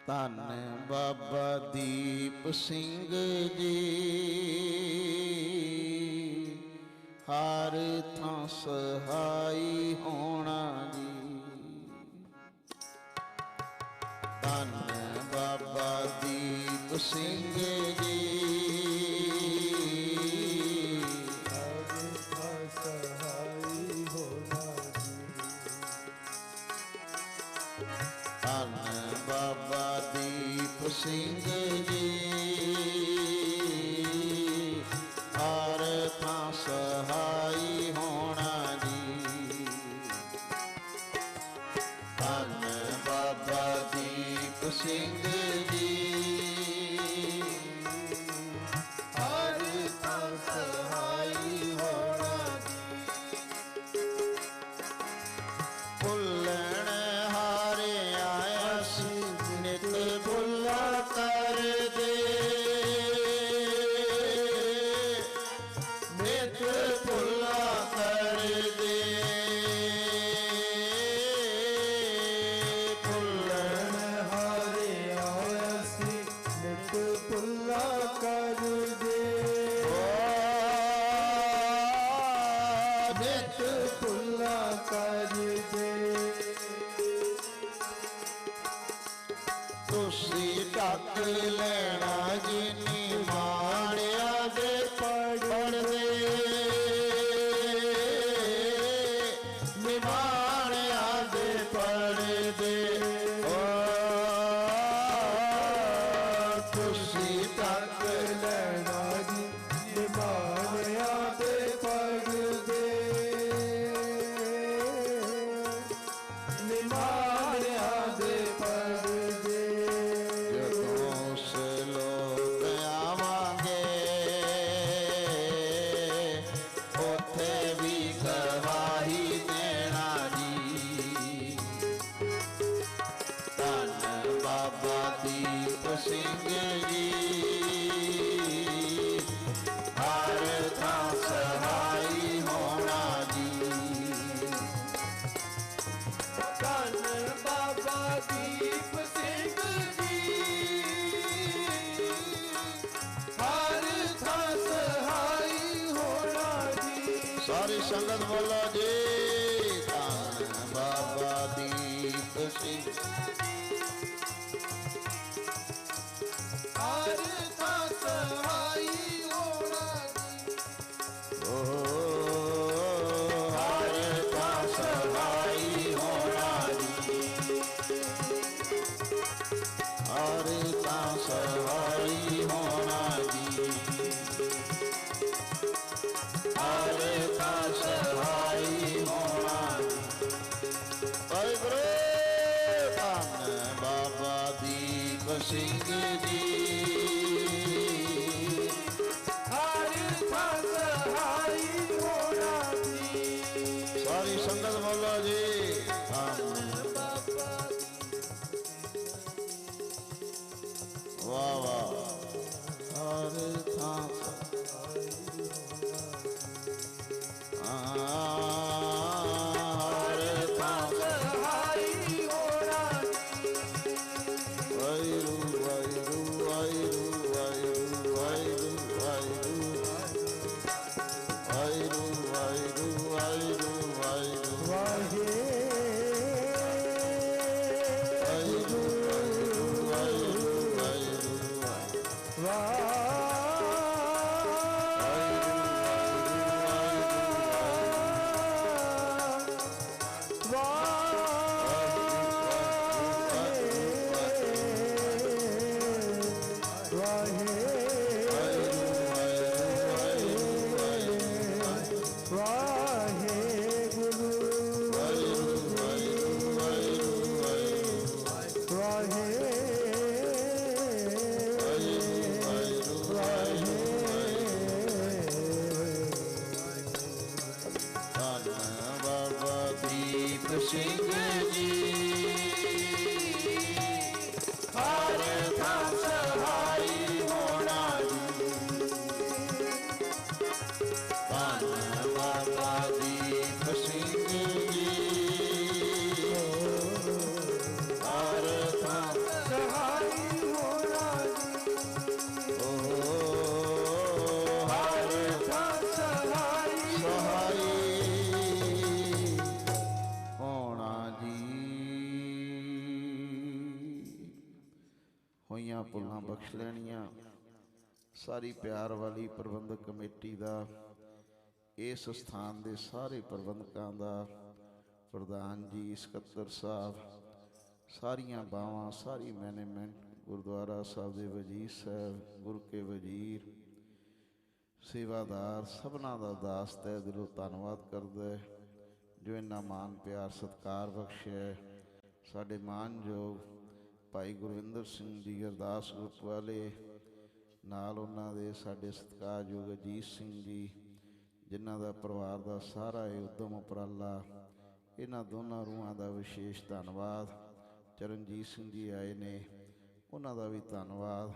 ਧੰਨ ਬਾਬਾ ਦੀਪ ਸਿੰਘ ਜੀ, ਹਰ ਥਾਂ ਸਹਾਈ ਹੋਣਾ ਜੀ। ਧੰਨ ਬਾਬਾ ਦੀਪ ਸਿੰਘ ਜੀ, ਹਰ ਥਾਂ ਸਹਾਈ ਹੋਣਾ ਜੀ। ਧੰਨ ਬਾਬਾ ਦੀਪ ਸਿੰਘ ਜੀ, ਹਰ ਥਾਂ ਸਹਾਈ ਹੋਣਾ ਜੀ। ਧੰਨ ਬਾਬਾ ਦੀਪ ਸਿੰਘ ਜੀ, ਹਰ ਥਾਂ ਸਹਾਈ ਹੋਣਾ ਜੀ। ਭੁੱਲਣ ਹਾਰੇ ਆਇਆ ਸੀ ਨਿਤ ਭੁੱਲਾ ਕਰ ਦੇ, ਨਿਤ ਭੁੱਲਾ ਕਰ ਦੇ। ਭੁੱਲਣ ਹਾਰੇ ਆਇਆ ਸੀ, ਨਿਤ ਭੁੱਲਾ ਕਰ ਦੇ। ਨਿਤ ਭੁੱਲਾ ਕਰ ਦੇ। ਤੁਸੀਂ ਢੱਕ ਲੈਣਾ ਜਿਨੀ ਮਾਣਿਆ ਦੇ ਪੜਦੇ, ਨਿਮਾਣਿਆ ਦੇ ਪੜਦੇ। ਤੁਸੀਂ ਦੀਪ ਸਿੰਘ ਜੀ ਹਰ ਥਾਂ ਸਹਾਈ ਹੋਣਾ ਜੀ। ਸਾਰੀ ਸੰਗਤ ਬੋਲੋ ਜੀ ਧੰਨ ਬਾਬਾ ਦੀਪ ਸਿੰਘ ਹਰ ਥਾਂ ਸਹਾਈ ਹੋਣਾ ਜੀ। ਹਰ ਥਾਂ ਸਹਾਈ ਹੋਣਾ ਜੀ। ਹਰ ਥਾਂ ਸਹਾਈ ਹੋਣਾ ਜੀ। ਹਰ ਥਾਂ ਸਹਾਈ ਹੋਣਾ ਜੀ। ਵਾਹਿਗੁਰੂ ਧੰਨ ਬਾਬਾ ਦੀਪ ਸਿੰਘ ਜੀ ਹਰ ਥਾਂ ਸਹਾਈ ਹੋਣਾ ਜੀ। ਸਾਰੀ ਸੰਗਤ ਬੋਲੋ ਜੀ ਧੰਨ ਬਾਬਾ ਵਾਹ ਵਾਹ ਹਰ ਥਾਂ ਹਰ ਥਾਂ ਸਹਾਈ ਹੋਣਾ ਜੀ। ਵਾਹਿਗੁਰੂ ਵਾਹਿਗੁਰੂ ਵਾਹਿਗੁਰੂ ਵਾਹਿਗੁਰੂ ਵਾਹਿਗੁਰੂ ਵਾਹਿਗੁਰੂ ਵਾਹਿਗੁਰੂ ਵਾਹਿਗੁਰੂ ਵਾਹਿਗੁਰੂ ਸਿੰਘ ਜੀ ਹਰ ਥਾਂ ਸਹਾਈ ਹੋਣਾ ਜੀ। ਧੰਨ ਬਾਬਾ ਦੀਪ ਸਿੰਘ ਜੀ ਹਰ ਥਾਂ ਸਹਾਈ ਹੋਣਾ ਜੀ। ਹਰ ਥਾਂ ਸਹਾਈ ਸਹਾਈ ਹੋਣਾ ਜੀ। ਹੋਈਆਂ ਭੁੱਲਾਂ ਬਖਸ਼ ਲੈਣੀਆਂ। ਸਾਰੀ ਪਿਆਰ ਵਾਲੀ ਪ੍ਰਬੰਧਕ ਕਮੇਟੀ ਦਾ, ਇਸ ਸਥਾਨ ਦੇ ਸਾਰੇ ਪ੍ਰਬੰਧਕਾਂ ਦਾ, ਪ੍ਰਧਾਨ ਜੀ, ਸਕੱਤਰ ਸਾਹਿਬ, ਸਾਰੀਆਂ ਬਾਵਾਂ, ਸਾਰੀ ਮੈਨੇਜਮੈਂਟ, ਗੁਰਦੁਆਰਾ ਸਾਹਿਬ ਦੇ ਵਜ਼ੀਰ ਸਾਹਿਬ, ਗੁਰੂ ਕੇ ਵਜ਼ੀਰ, ਸੇਵਾਦਾਰ, ਸਭਨਾਂ ਦਾ ਦਾਸ ਤਹਿ ਦਿਲੋਂ ਧੰਨਵਾਦ ਕਰਦਾ ਹੈ ਜੋ ਇੰਨਾ ਮਾਣ ਪਿਆਰ ਸਤਿਕਾਰ ਬਖਸ਼ਿਆ। ਸਾਡੇ ਮਾਨਯੋਗ ਭਾਈ ਗੁਰਵਿੰਦਰ ਸਿੰਘ ਜੀ ਅਰਦਾਸ ਗਰੁੱਪ ਵਾਲੇ, ਨਾਲ ਉਹਨਾਂ ਦੇ ਸਾਡੇ ਸਤਿਕਾਰਯੋਗ ਅਜੀਤ ਸਿੰਘ ਜੀ, ਜਿਨ੍ਹਾਂ ਦਾ ਪਰਿਵਾਰ ਦਾ ਸਾਰਾ ਇਹ ਉਦਮ ਉਪਰਾਲਾ, ਇਹਨਾਂ ਦੋਨਾਂ ਰੂਹਾਂ ਦਾ ਵਿਸ਼ੇਸ਼ ਧੰਨਵਾਦ। ਚਰਨਜੀਤ ਸਿੰਘ ਜੀ ਆਏ ਨੇ, ਉਹਨਾਂ ਦਾ ਵੀ ਧੰਨਵਾਦ।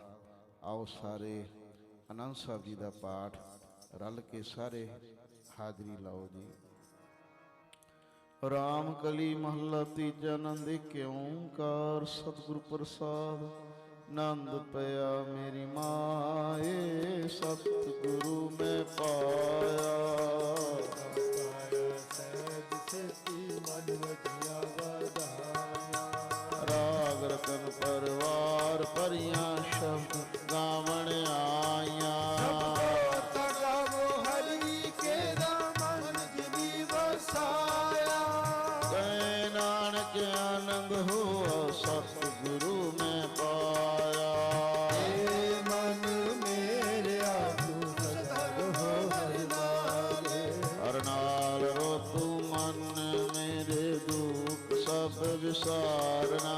ਆਓ ਸਾਰੇ ਆਨੰਦ ਸਾਹਿਬ ਜੀ ਦਾ ਪਾਠ ਰਲ ਕੇ ਸਾਰੇ ਹਾਜ਼ਰੀ ਲਾਓ ਜੀ। ਰਾਮ ਕਲੀ ਮਹੱਲਾ ਤੀਜਾ। ਆਨੰਦ ਏਕ ਓਂਕਾਰ ਸਤਿਗੁਰ ਪ੍ਰਸਾਦ। ਆਨੰਦ ਪਿਆ ਮੇਰੀ ਮਾਏ ਸਤਿਗੁਰੂ ਮੈਂ ਪਾਇਆ। ਰਾਗ ਰਤਨ ਪਰਵਾਰ ਭਰੀਆਂ ਸ਼ਬਦ ਗਾਵਣ ਆਈਆਂ। ਕੈ ਨਾਨਕ ਆਨੰਦ ਹੋਆ ਸਤਿਗੁਰੂ ਮੈਂ ਪਾਇਆ। ਮਨ ਮੇਰਿਆ ਤੂੰ ਸਦਾ ਹੋ ਹਰਿ ਨਾਲੇ। ਹਰ ਨਾਲ ਰੋ ਤੂੰ ਮਨ ਮੇਰੇ ਦੁੱਖ ਸਭ ਵਿਸਾਰਨਾ।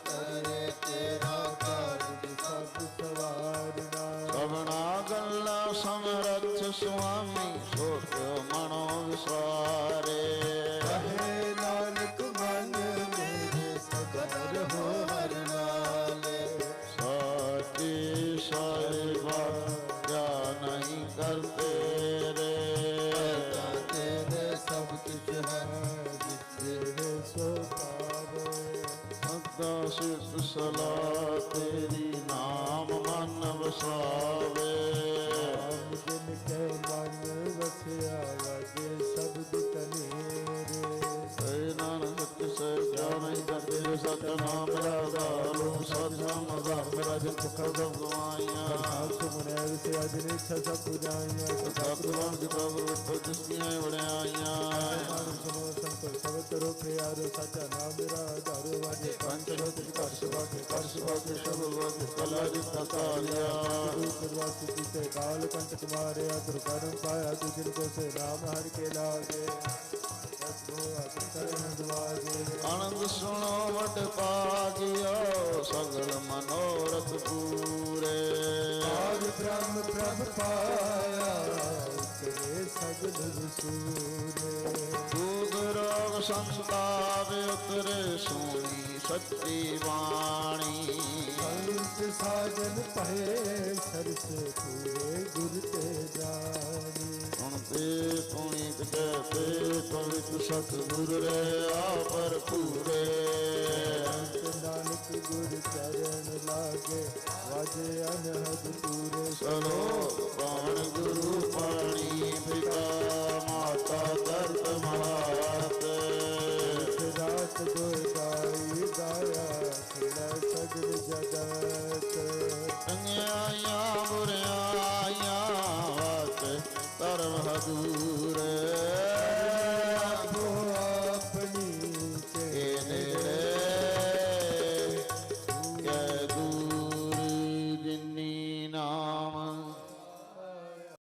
ਕਰੇ ਤੇਰਾ ਕਾਰਜ ਸਭ ਸਵਾਰਨਾ। ਸਭਨਾ ਗੱਲਾਂ ਸਮਰੱਥ ਸੁਆਮੀ ਸੋਚ ਮਨੋ ਵਿਸਾਰੇ। ਕਹੇ ਨਾਨਕ ਮਨ ਮੇਰੇ ਸਦਾ ਹੋ ਹਰਿ ਨਾਲੇ। ਸਾਚੇ ਸਾਹਿਬਾ ਕਿਆ ਨਹੀਂ ਕਰਤੇ ਰੇ। ਤੇਰੇ ਸਭ ਕੁਝ ਹੈ ਜਿਸ ਤੇਰੇ ਸੋ ਪਾਏ। ਦਾਸਿਤ ਸਲਾਹ ਤੇਰੀ ਨਾਮ ਮਨ ਵਸਾਵੇ ਨਾਮ ਜਿਨ ਕੈ ਮਨ ਵਸਿਆ ਵਾਜੇ ਸ਼ਬਦ ਕਨੇਰੇ ਏ ਨਾਨਕ ਸੱਚ ਸਹਿਜਾ ਨਹੀਂ ਕਰਦੇ ਸਤਿਨਾਮ ਮੇਰਾ ਆਧਾਰੂ ਸਤਿਨਾਮ ਆਧਾਰ ਮੇਰਾ ਜਿਨ ਪੁੱਖਾ ਸਭ ਗਵਾਈਆਂ ਸਾਧ ਸੁਮਨੈ ਵਿਸਿਆ ਜਿਨ ਇੱਛਾ ਸਭ ਪੁਜਾਈਆਂ ਸਤਿਗੁਰਾਂ ਦੀ ਪ੍ਰਭੂ ਵਿਟੋ ਜਿਸ ਦੀਆਂ ਵਡਿਆਈਆਂ ਨਾਨਕ ਸੁਨੋ ਸੰਤੋ ਸਭ ਕਰੋ ਪਿਆਰੋ ਸਾਚਾ ਨਾਮ ਮੇਰਾ ਆਧਾਰ ਵਾਜੇ ਪੰਚ ਲੋਕ ਘਰ ਸਭਾ ਕੇ ਕਰ ਸਭਾ ਕੇ ਸ਼ਬਦ ਵਾਜੇ ਕਲਾ ਦਿੱਤਾ ਤਾਰਿਆ ਗੁਰਵਾਸੀ ਜਿਤੇ ਕਾਲ ਕੰਟਕ ਮਾਰਿਆ ਦੁਰਕਰਮ ਪਾਇਆ ਤੁਝਿਨ ਕੋ ਸੇ ਨਾਮ ਹਰਿ ਕੇ ਲਾਗੇ ਆਨੰਦ ਸੁਣੋ ਵਡ ਭਾਗਿਓ ਸਗਲ ਮਨੋਰਥ ਪੂਰੇ ਆਦ ਬ੍ਰਹਮ ਪ੍ਰਭ ਪਾਇਆ ਉਤਰੇ ਸਗਲ ਵਸੂਰੇ ਦੁਖ ਰੋਗ ਸੰਤਾਪ ਉਤਰੇ ਸੋਣੀ ਸੱਚੀ ਬਾਣੀ ਸੰਤ ਸਾਜਨ ਭਏ ਸਰਸ ਪੂਰੇ ਗੁਰ ਤੇ ਜਾਣੀ ਹੁਣ ਤੇ ਪੁਨੀਤ ਕਹਤੇ ਪਵਿੱਤ ਸਤਿਗੁਰ ਰਹਿਆ ਭਰਪੂਰੇ ਅੰਤ ਨਾਨਕ ਗੁਰ ਚਰਨ ਲਾਗੇ ਵਾਜੇ ਅਨਹਦ ਪੂਰੇ ਚਲੋ ਪਾਣ ਗੁਰੂ ਪਾਣੀ ਪਿਤਾ